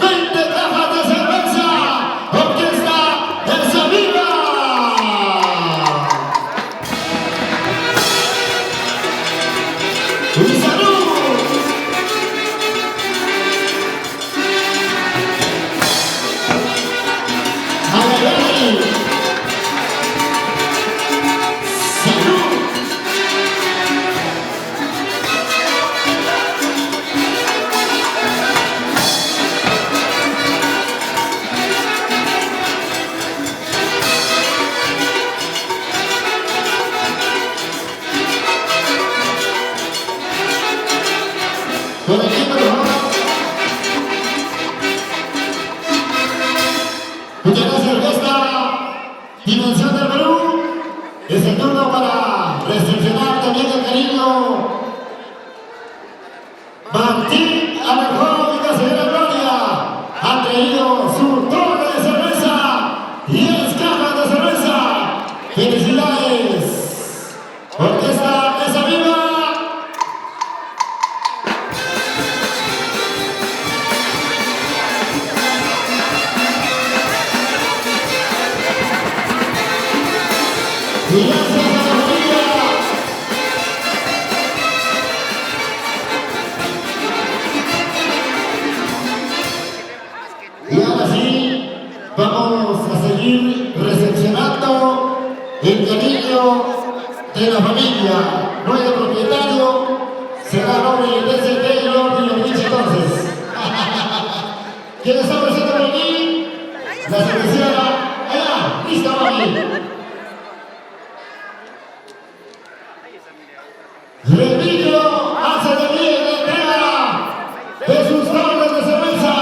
20 cajas de cerveza. Orquesta Esa Viva. ¡Y salud! ¡Ay, ay! ¡Salud! Por aquí, por favor. Muchas gracias, Orquesta Dimensión del Perú. Es el turno para recepcionar también el cariño Martín Alarcón y la señora Gloria. Han traído su torre de cerveza, 10 cajas de cerveza. ¡Felicidades! Orquesta Esa Viva. Y gracias a la familia. Y ahora sí, vamos a seguir recepcionando el cariño de la familia. No hay propietario, será nombre de ese Taylor y lo dicho entonces. ¿Quién está presente por aquí? La cervecera. Allá, lista, mami. Remigio hace también la entrega de sus torres de cerveza.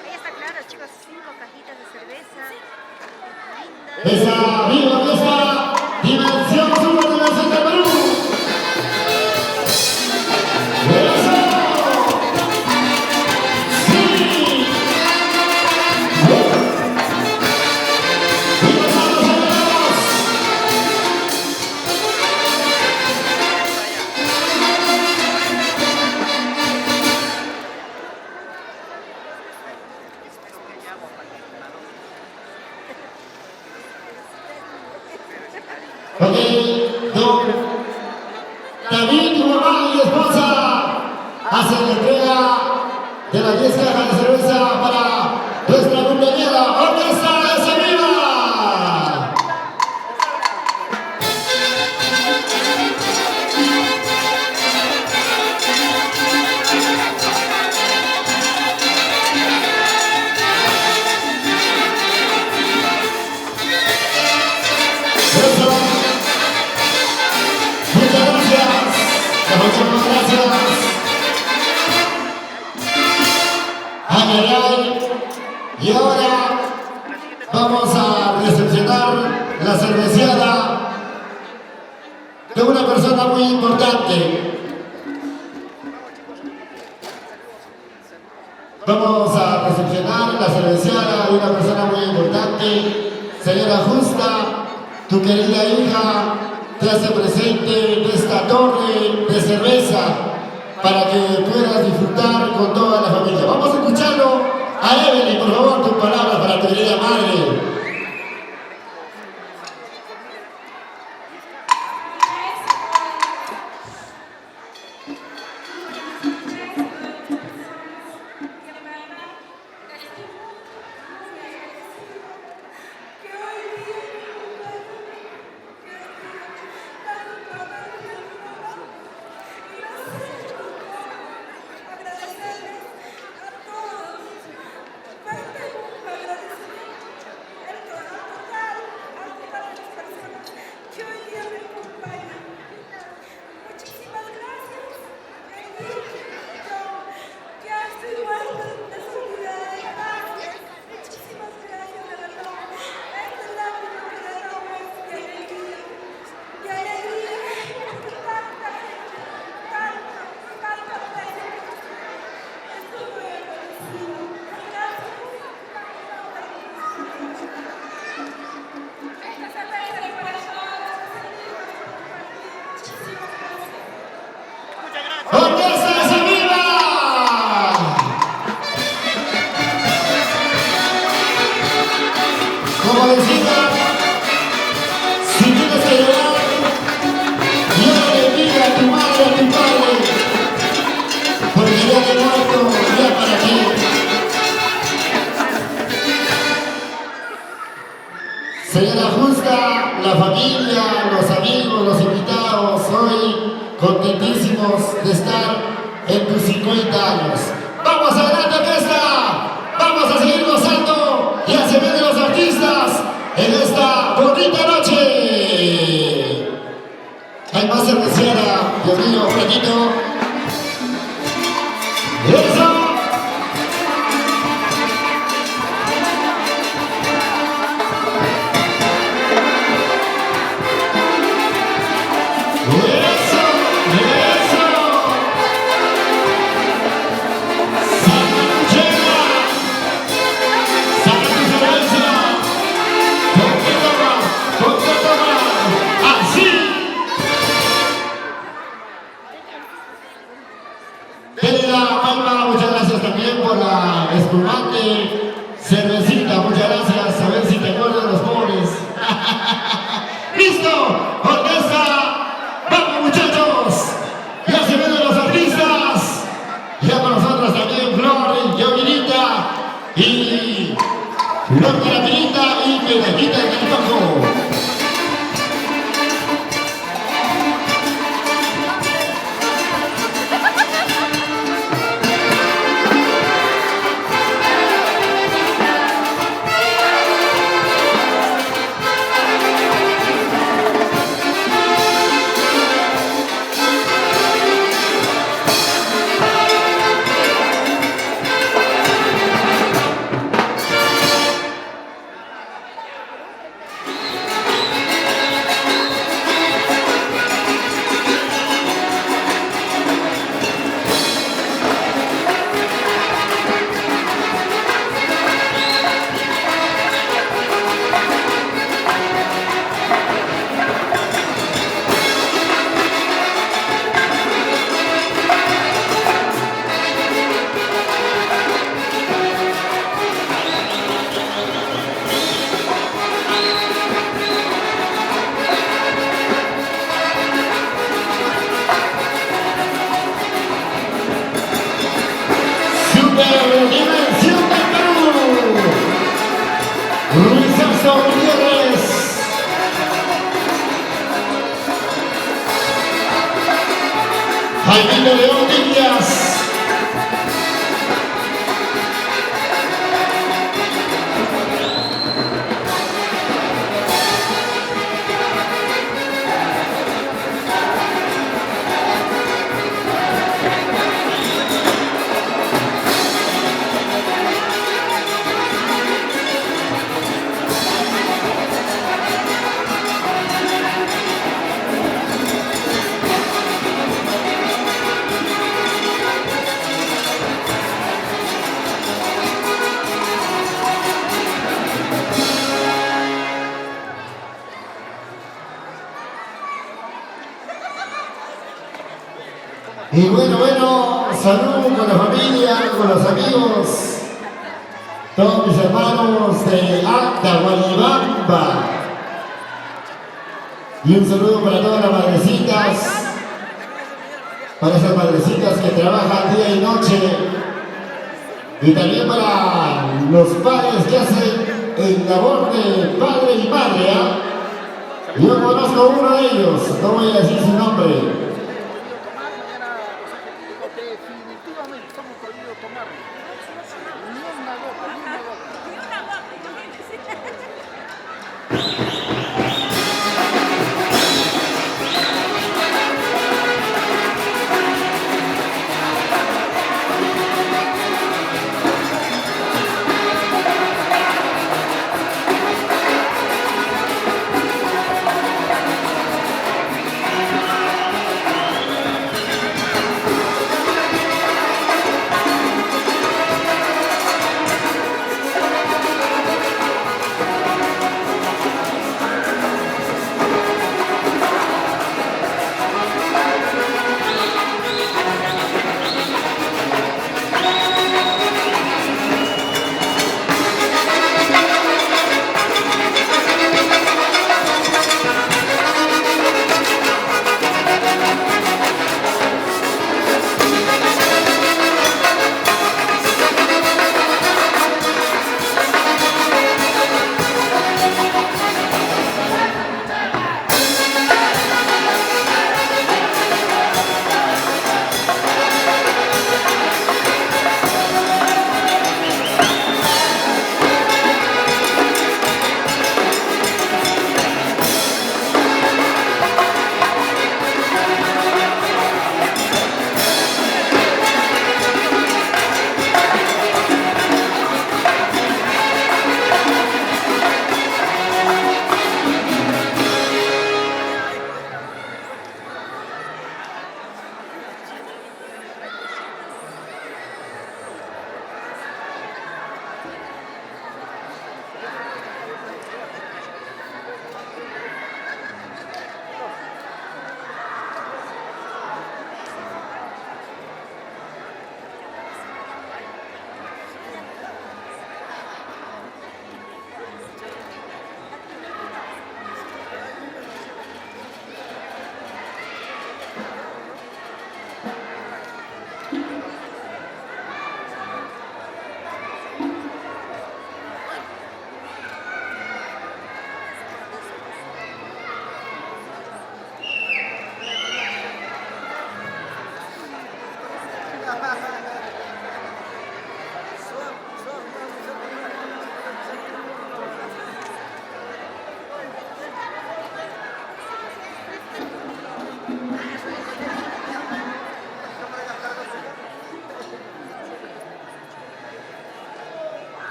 Ahí está claro, chicos, 5 cajitas de cerveza. Linda. Esa viva fiesta, Dimensión Sur, Dimensión del Perú. ¡Eso! ¡Sí! ¡Y los aplausos! Ok, don David, tu mamá y esposa hacen la entrega de las 10 cajas de cerveza para nuestra cumpleañera Orquesta Esa Viva. Eso. Muchas gracias. Muchas gracias. Ay, ay, ay. Y ahora vamos a recepcionar la cerveceada de una persona muy importante. Vamos a recepcionar la cerveceada de una persona muy importante. Señora Justa, tu querida hija te hace presente de esta torre de cerveza para que puedas disfrutar con toda la familia. Vamos a escucharlo a Evelyn, por favor, tus palabras para tu querida madre. Agradecerles a todos. madrecita, si tienes que llorar, llore, diga a tu madre, a tu padre, porque ya de muerto, ya para qué. Señora Justa, la familia, los amigos, los invitados, hoy contentísimos de estar en tus 50 años. ¡Vamos adelante, orquesta! ¡Vamos a seguir gozando! ¡Ya se vienen los artistas en esta bonita noche! Hay más cervecera, Dios mío, Fredito. ¡Eso! Muchas gracias también por la espumante cervecita, muchas gracias, a ver si te acuerdas de los pobres. ¡Listo! ¡Orquesta! ¡Vamos, muchachos! ¡Ya se vienen los artistas! Ya con nosotros también Flor, Yoguinita y Flor de la Pirita y Medallita del Coco. Dimensión del Perú, Luis Celso Gutiérrez, Jaimito León Díaz, y bueno, salud con la familia, con los amigos, todos mis hermanos de Atahualibamba. Y un saludo para todas las madrecitas, para esas madrecitas que trabajan día y noche. Y también para los padres que hacen el labor de padre y madre. Yo conozco uno de ellos, no voy a decir su nombre. Definitivamente estamos prohibidos tomar ni una gota, ni una gota.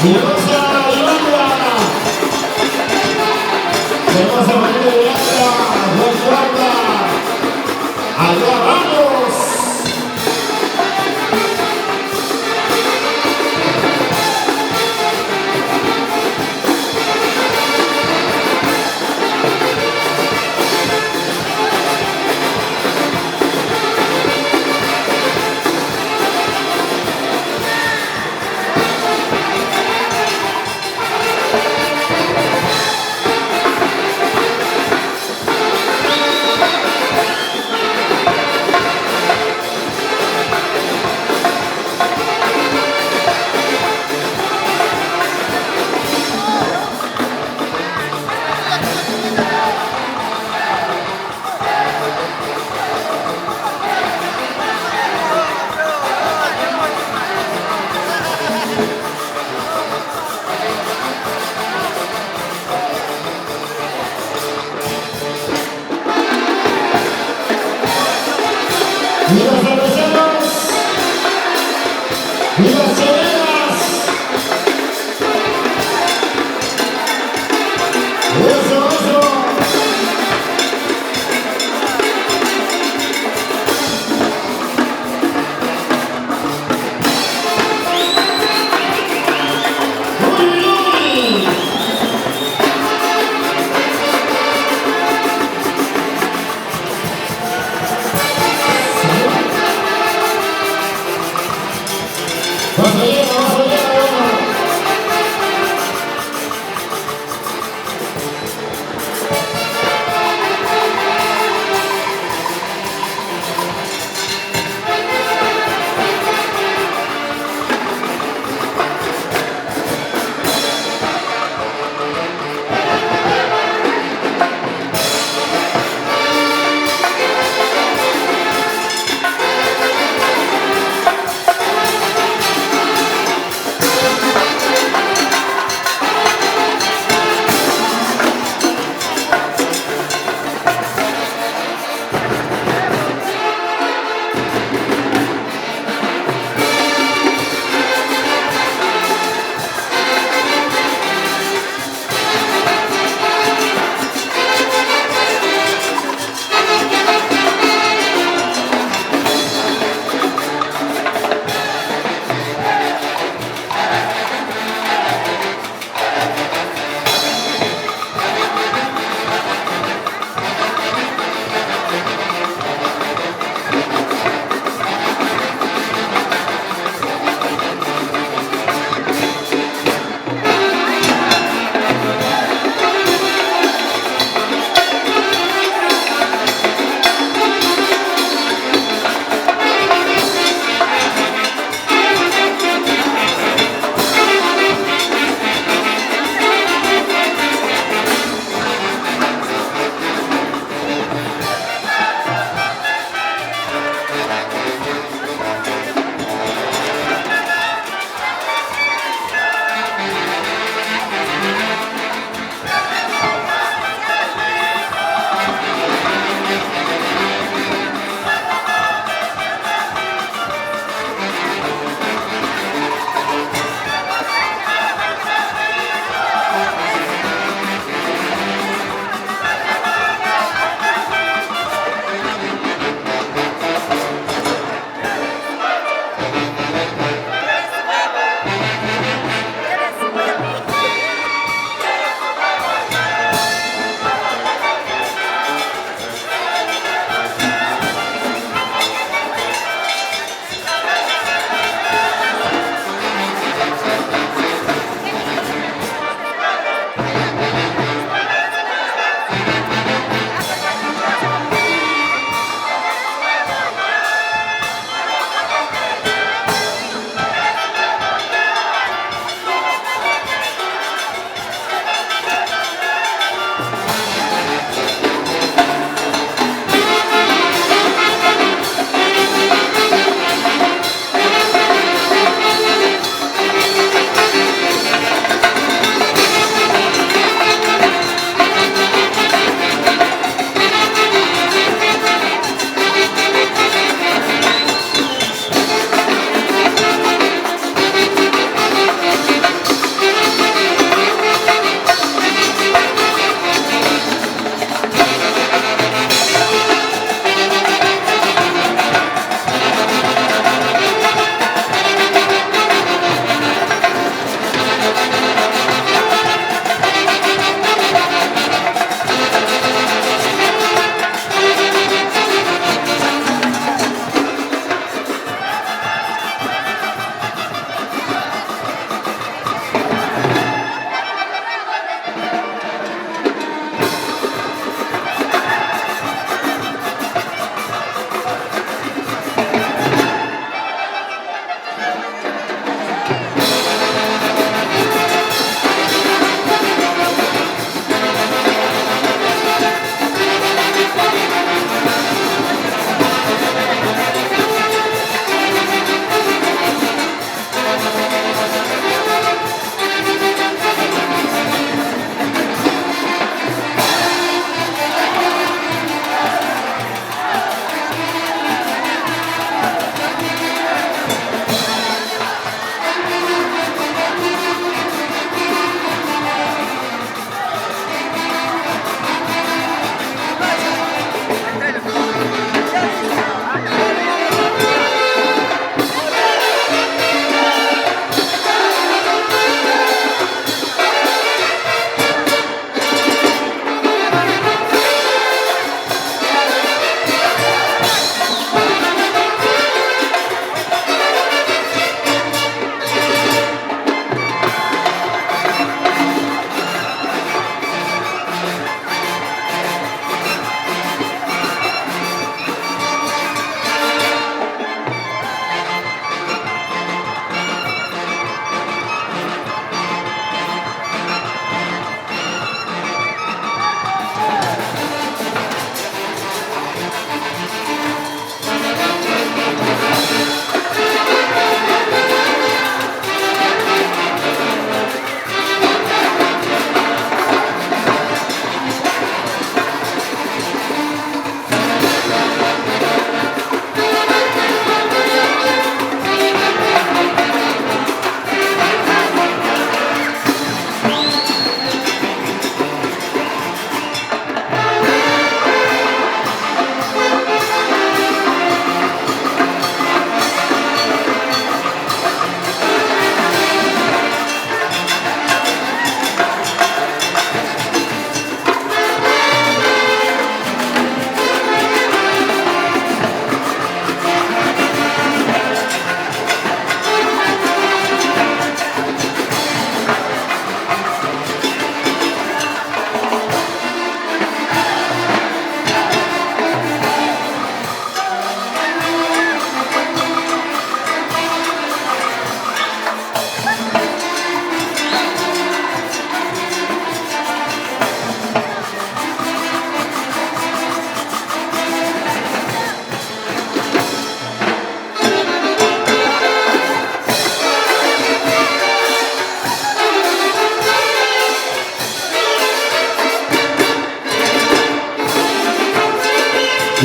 Hermosa Yolanda. Hermosa familia de Yolanda. Allá vamos. ¡Y los cerveceros! ¡Y las cheleras! ¡Eso, eso! ¡Uy, uy! Vamos allá.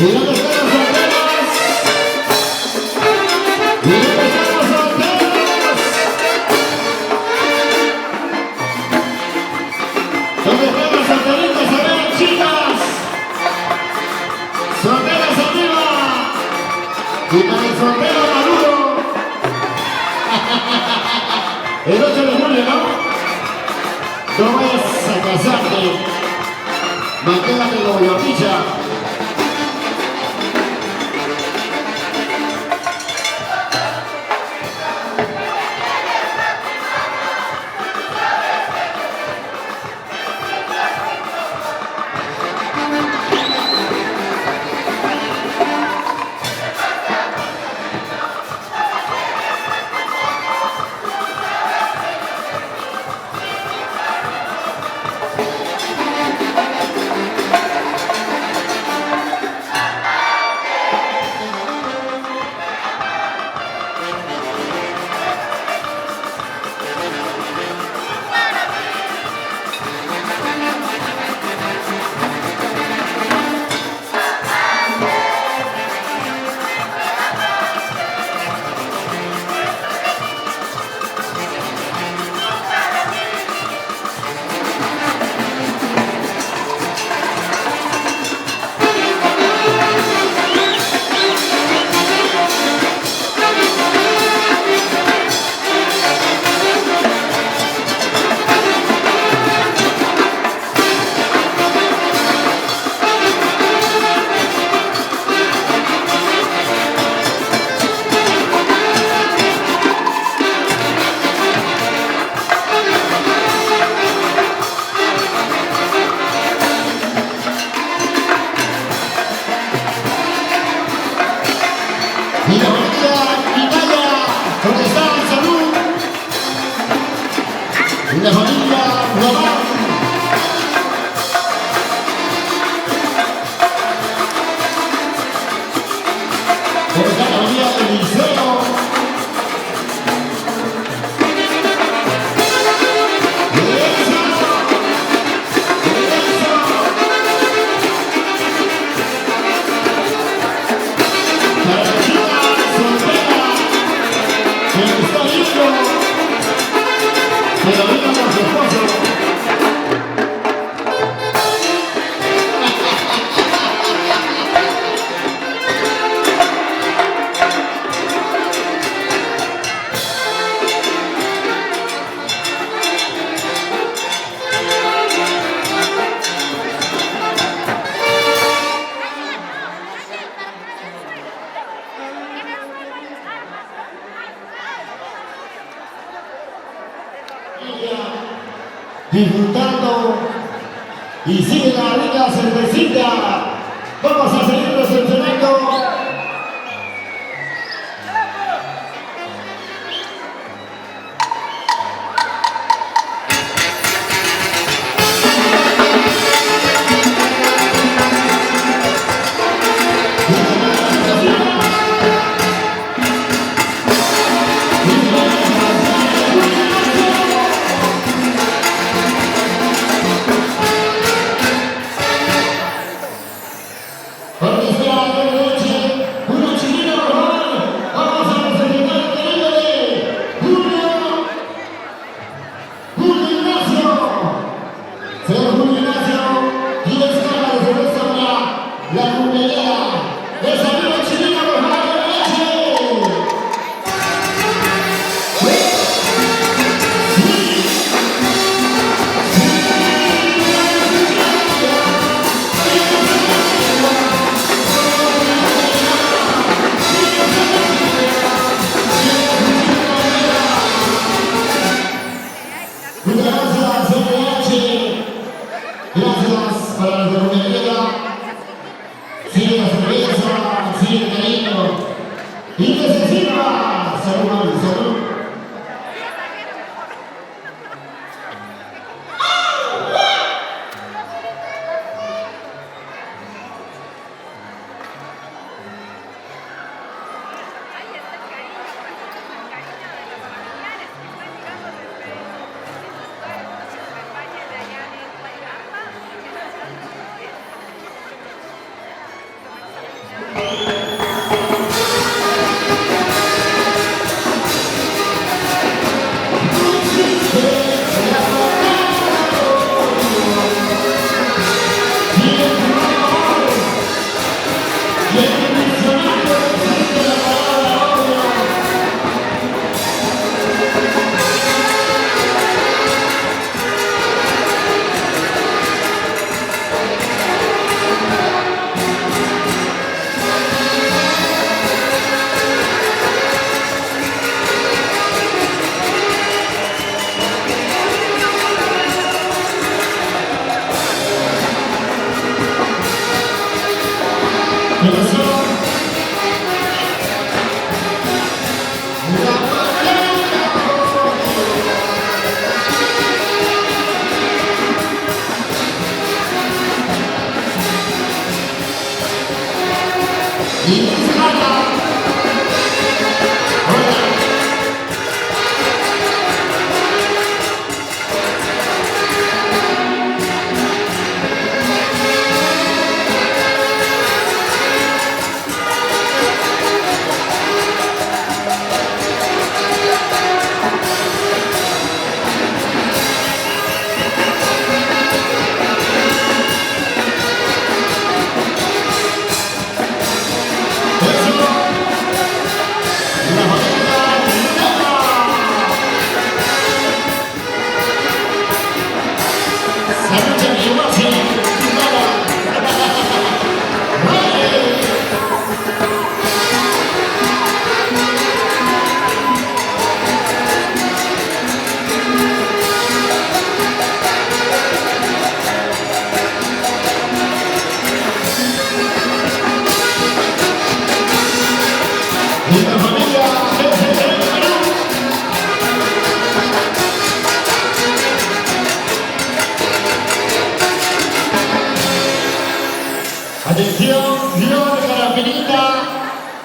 ¿Y dónde están los solteros? ¿Y dónde están los solteros? ¿Dónde están los solteritos? A ver, chicas. Solteros arriba. Y para el soltero maduro. El 8 de julio, ¿no? No vayas a casarte. Manténgate como guapilla. Y la familia Italia, ¿dónde está? Salud. Y la familia Román. ¿Dónde está la familia Eliseo? Para la chica soltera que está lindo, que lo diga por su esposo. Disfrutando y sigue la rica cervecita. Vamos a seguir recepcionando. ¿Dónde está la noche? Uno chiquito, por favor. Vamos a representar el querido de Julio Ignacio. Señor Julio Ignacio, 10 cajas de cerveza para la cumpleañera. Desayuno chileno, por favor, de noche. Muchas gracias, CNH. Gracias para la comunidad. Sigue la cerveza, sigue el cariño. Y que se sirva. Salud, mami, salud. Ahí está el cariño de los familiares que están llegando desde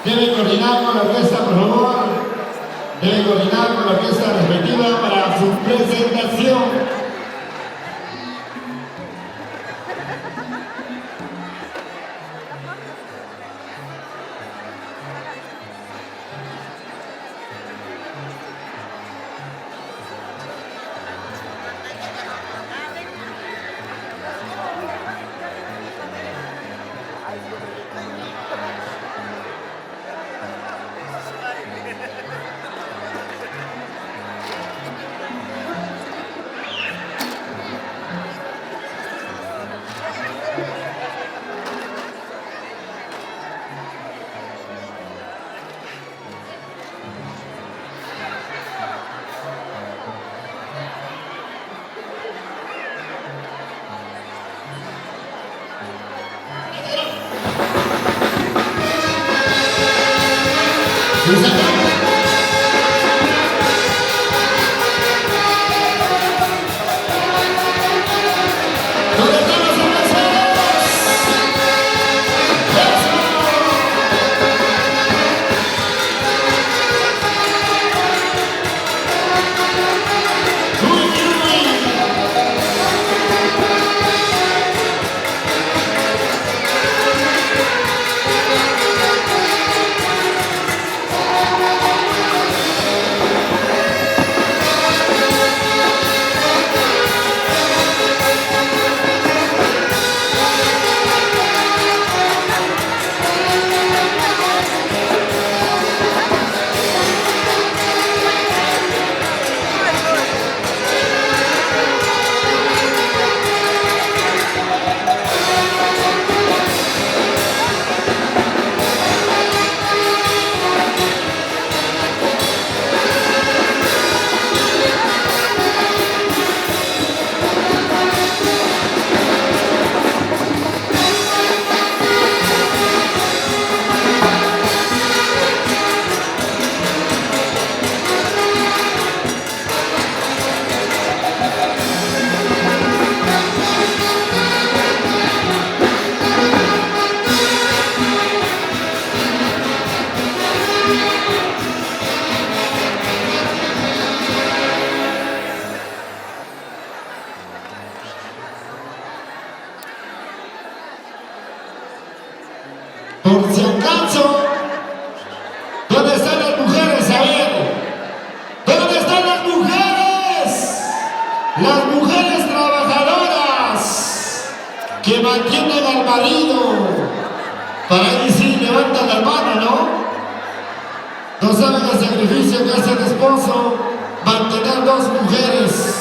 Deben coordinar con la orquesta, por favor. Deben coordinar con la orquesta respectiva para su presentación. Por si acaso, ¿dónde están las mujeres? A ver, ¿dónde están las mujeres? Las mujeres trabajadoras que mantienen al marido. Para ahí sí levantan la mano, ¿no? No saben el sacrificio que hace el esposo mantener dos mujeres.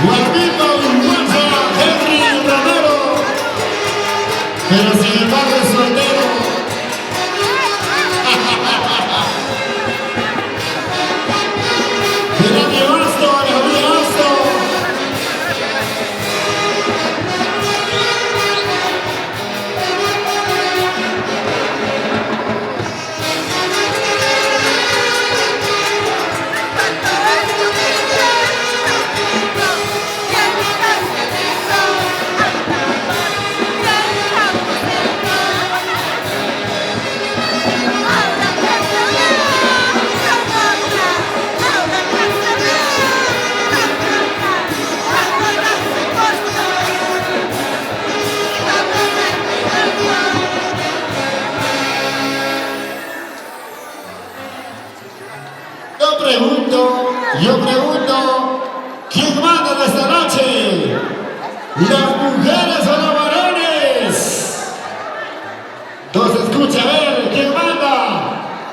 la misma uruguaya Henry Romero, pero sin embargo es soltero. Gracias Basto, a la familia Basto. Yo pregunto, ¿quién manda en esta noche? ¿Las mujeres o los varones? Entonces escucha, a ver, ¿quién manda?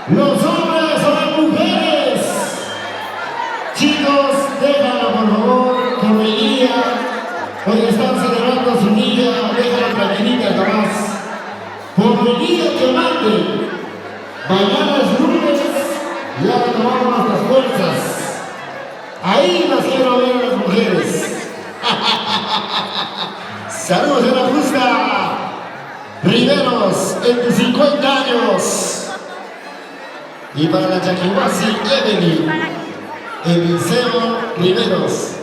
¿Los hombres o las mujeres? Chicos, déjalo por favor, por mi día. Hoy están celebrando su día, déjalo tranquilita nomás. Por mi día que manden. Mañana es lunes. Ya retomamos nuestras fuerzas. Ahí las quiero ver a las mujeres. Saludos de la Justa. Riveros, en tus 50 años. Y para la Chaquihuasi, Evelyn. Eliseo Riveros.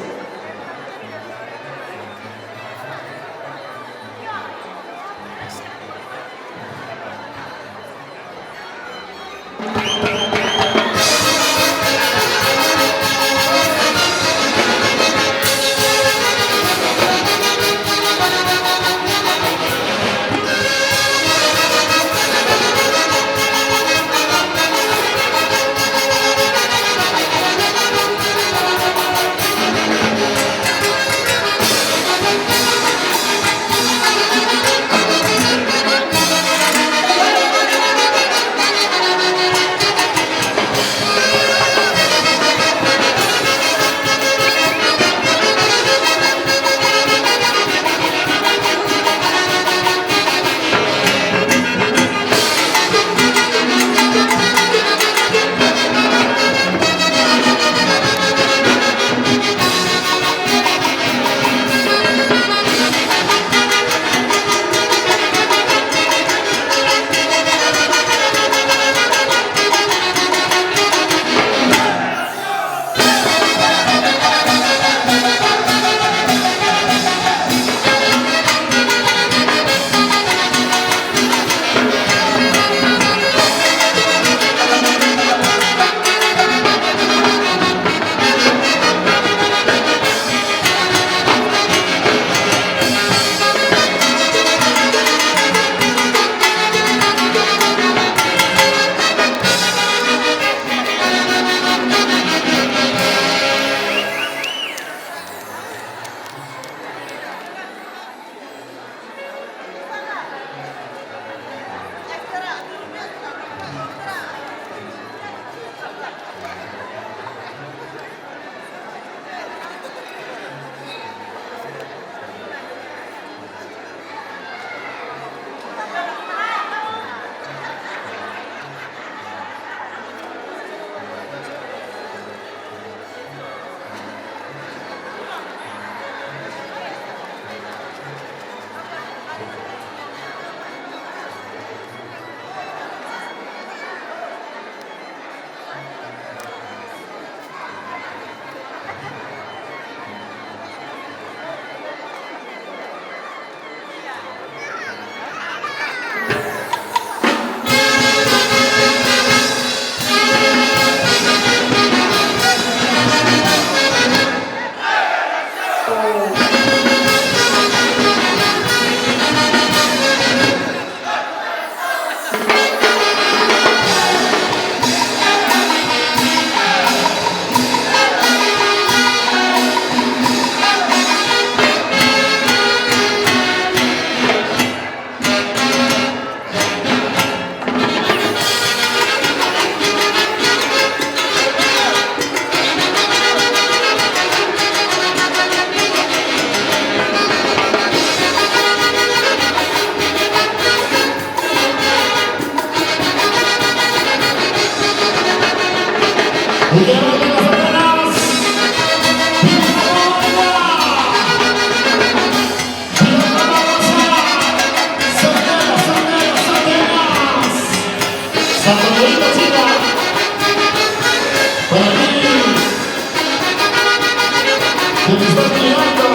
que me están mirando.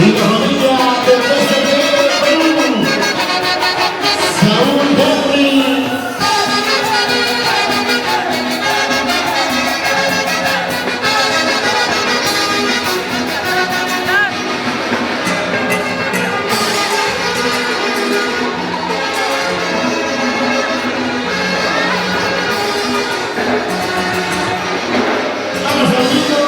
Y la familia de PSG Perú, Saúl Henry. Vamos, Saúlito.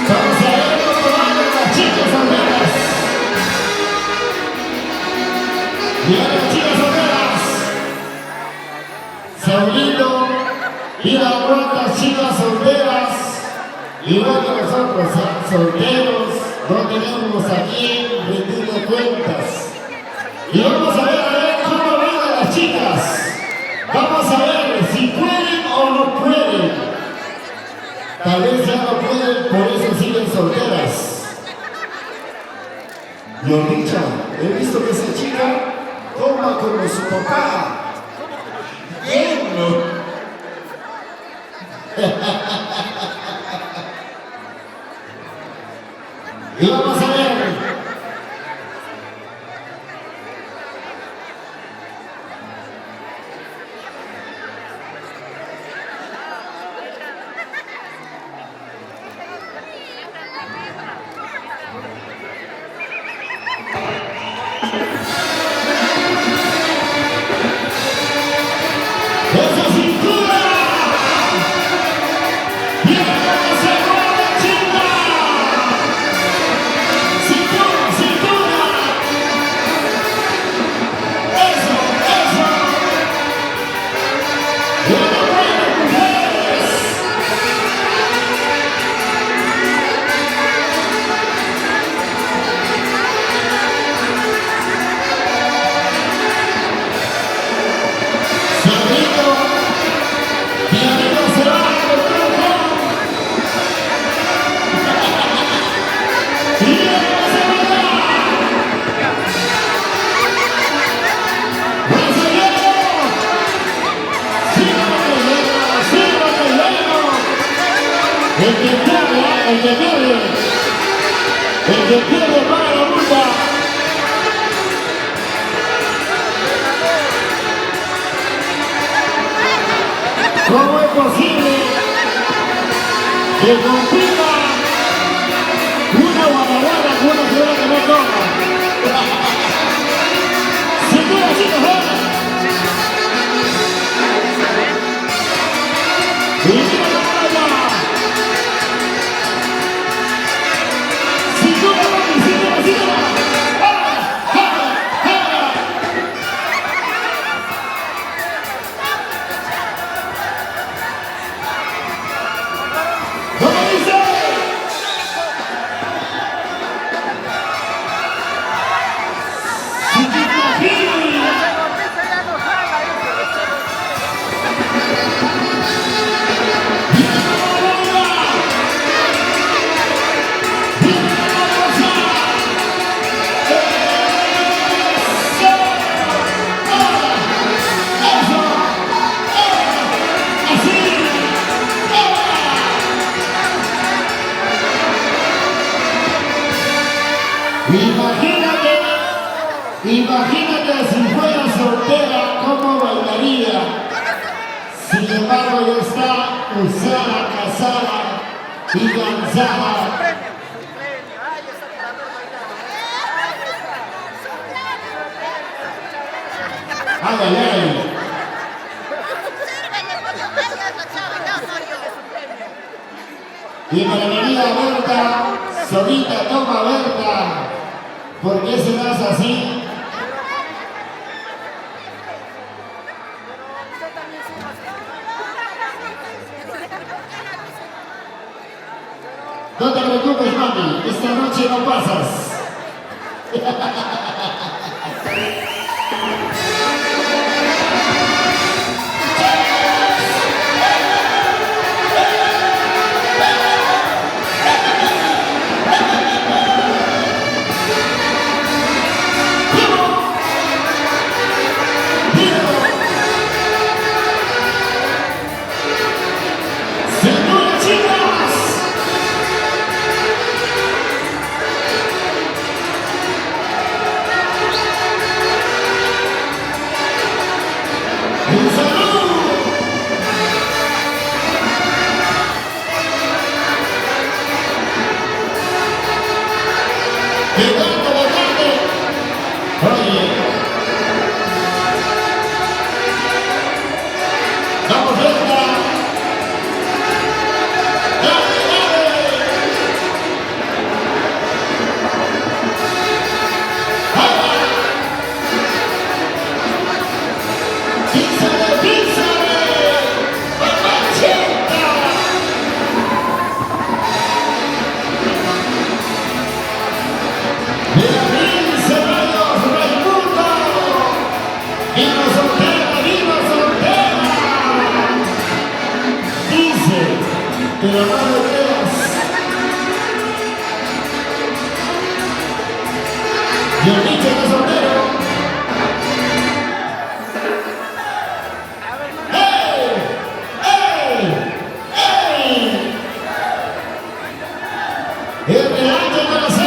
Vamos a ver cómo van las chicas solteras. Y ahora las chicas solteras. Saulito y las cuantas chicas solteras. Igual que nosotros, solteros, no tenemos a quien rendirle cuentas. Y vamos a ver cómo van las chicas. Vamos a ver si pueden o no pueden. Tal vez ya no pueden, por eso siguen solteras. Yordicha, he visto que esa chica toma como su papá. Bien, ¿no? Y vamos a ver. ¡Esa cintura! ¡Mira cómo se mueve, chica! ¡Cintura, cintura! ¡Eso, eso! ¡Ya no pueden, mujeres! Sabrito, mi amigo se va a cortar. Y vamos a bailar. ¡Vamos allá! ¡Síganme, síganme! El que pierde, el que pierde. El que pierde paga la multa. ¿Cómo es posible que compita una guanaguana con una señora que no toma? ¡Cintura, chicos, ven! ¡Y mira cómo baila! ¡Cintura, papi, cintura, cintura! ¡Jala, jala, jala! ¿Cómo dice? Si te imaginas. ¡Mira cómo baila! ¡Mira cómo goza! ¡Eso! ¡Eso! ¡Así! Imagínate si fuera soltera, cómo bailaría. Sin embargo, ya está usada, casada y cansada. Ay, ay, ay. Y para mi amiga Berta, solita toma Berta. ¿Por qué serás así? No te preocupes, mami, esta noche no pasas. pero no lo creas. Y el bicho está soltero. ¡Ey! ¡Ey! ¡Ey! ¡El real de corazón!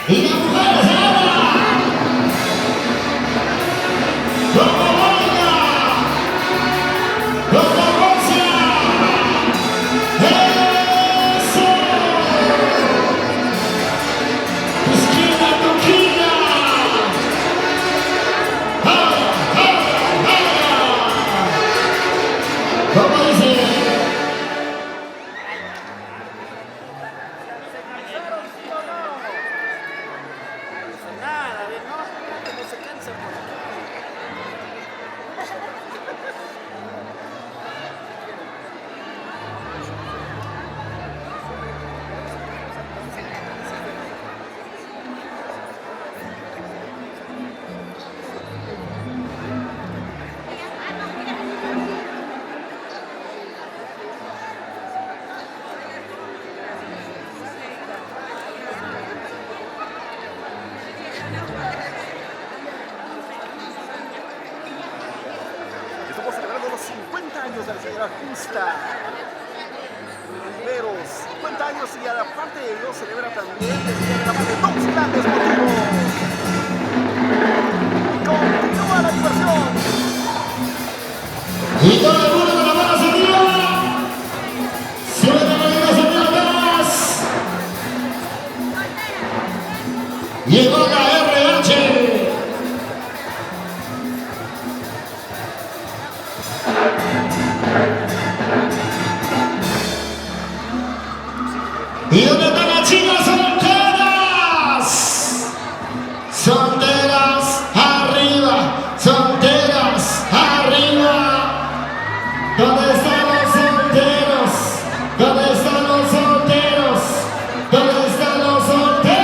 Y la mujer se llama como Mónica, como Rosia. ¡Eso! Esquina, toquilla. ¡Ahora, ahora, ahora! ¿Cómo dice? Nada, ¿ves? No, no se cansa por aquí. Estamos celebrando los 50 años de la señora Justa Riveros. 50 años y aparte de ello celebra también el Día de la Madre. Dos grandes motivos. Continúa la diversión. Y todo el mundo con la mano arriba. Suena la vida atrás. Llegó la RH. ¿Y dónde están las chicas solteras? Solteras arriba, solteras arriba. ¿Dónde están los solteros? ¿Dónde están los solteros? ¿Dónde están los solteros?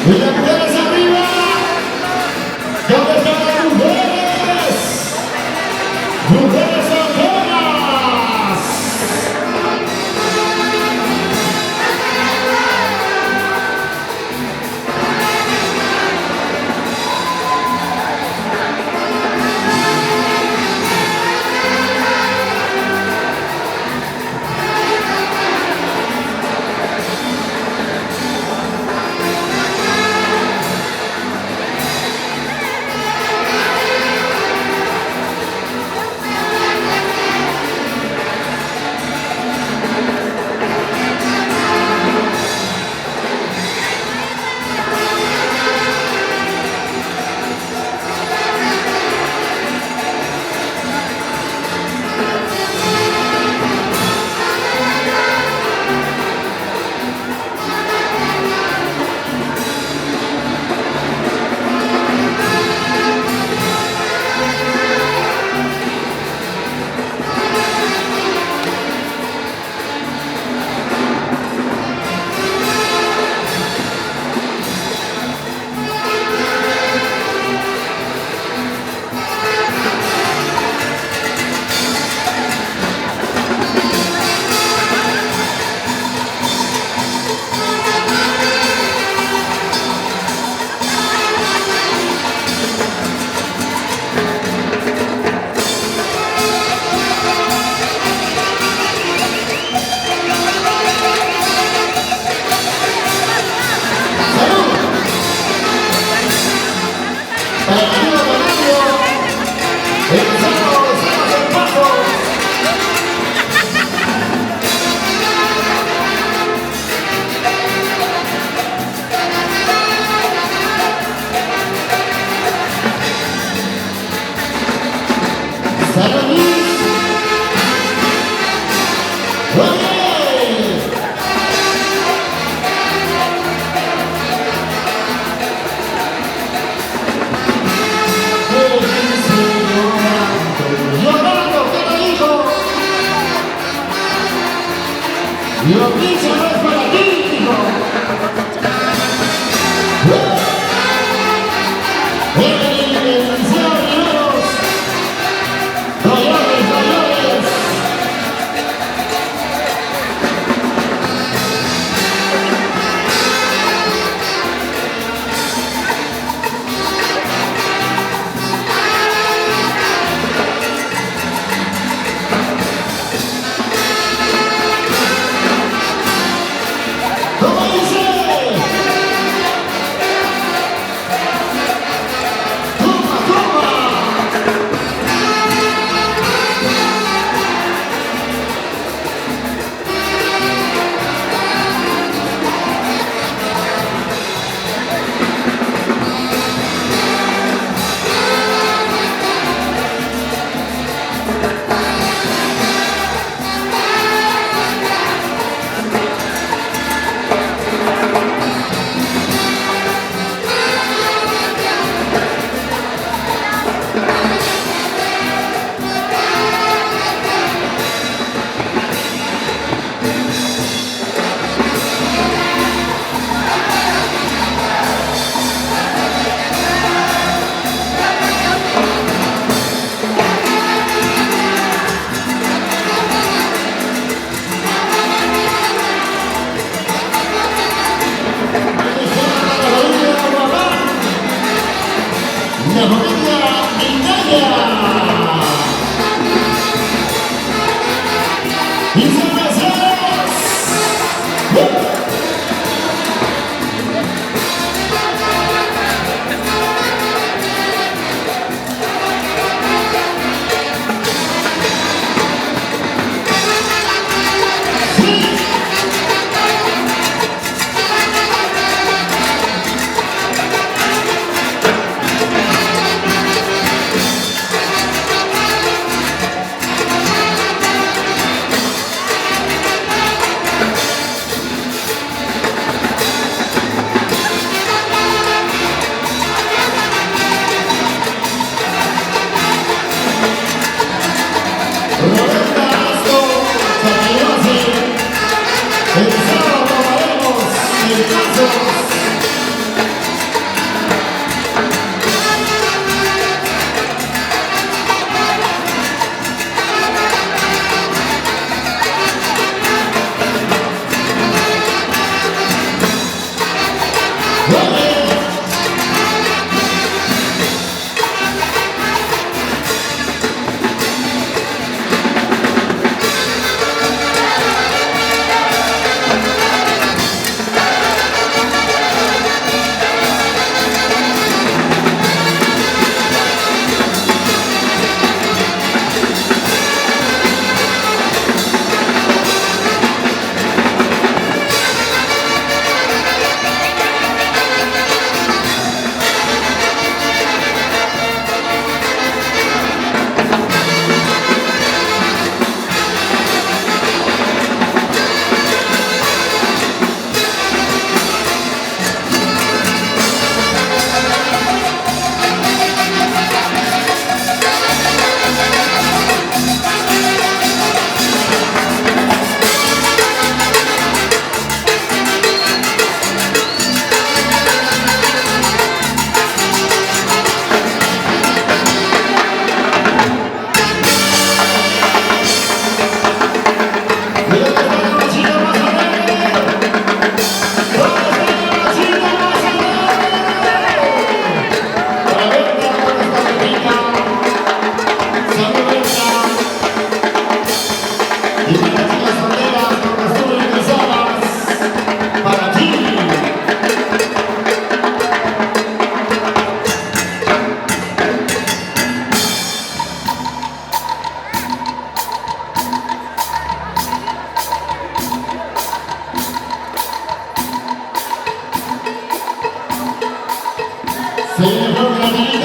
Y las mujeres arriba. ¿Dónde están las mujeres? Mujeres solteras. Lo dicho no es para ti, hijo. Se viene Jorge la Milita.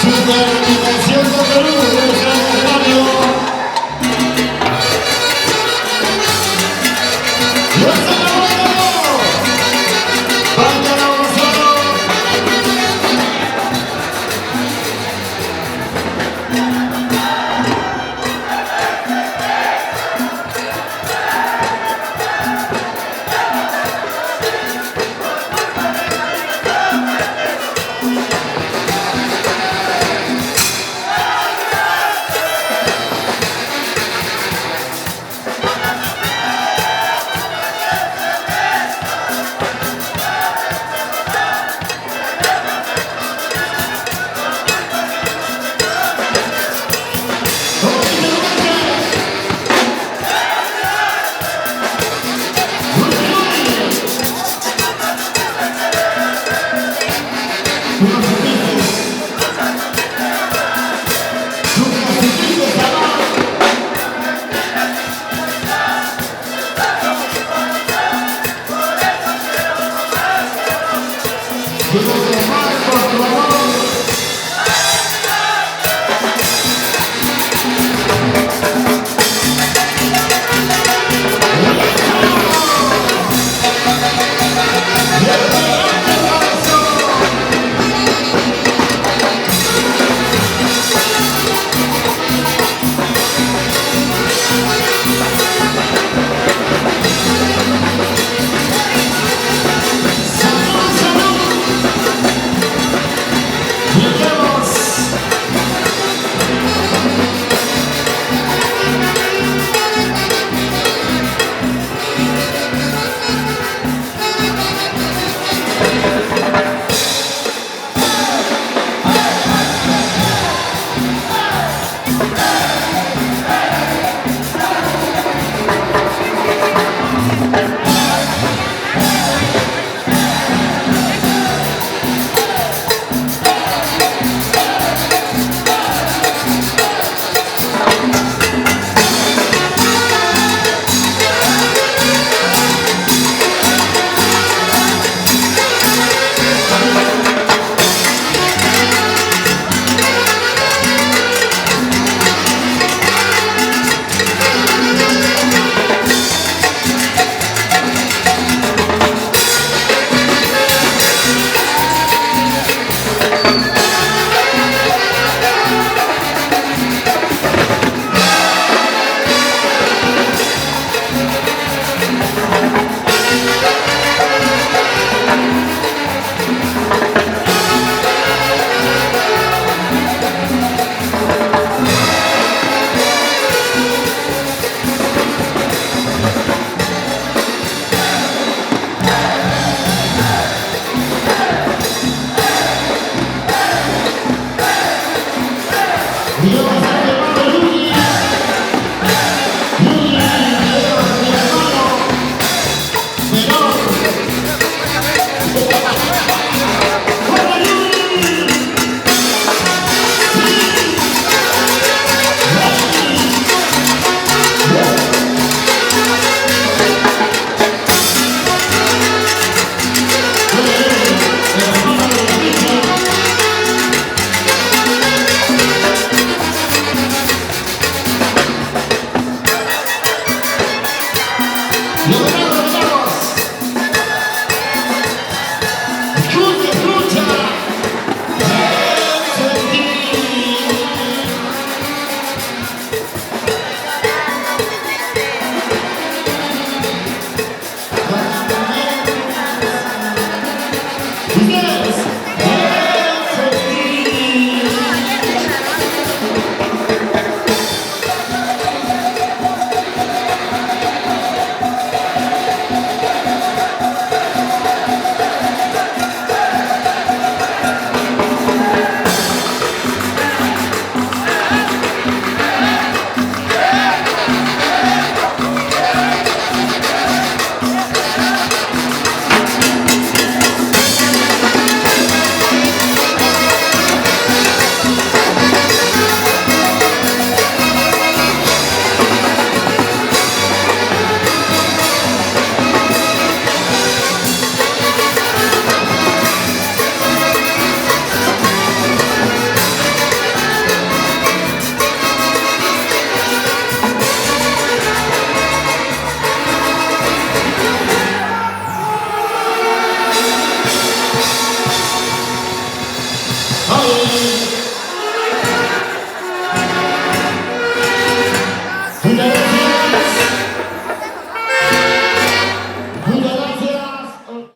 Superdimensión de Perú, de nuestro escenario. ¡Los Alabanos! ¡Vayan a Gonzalo! Marcos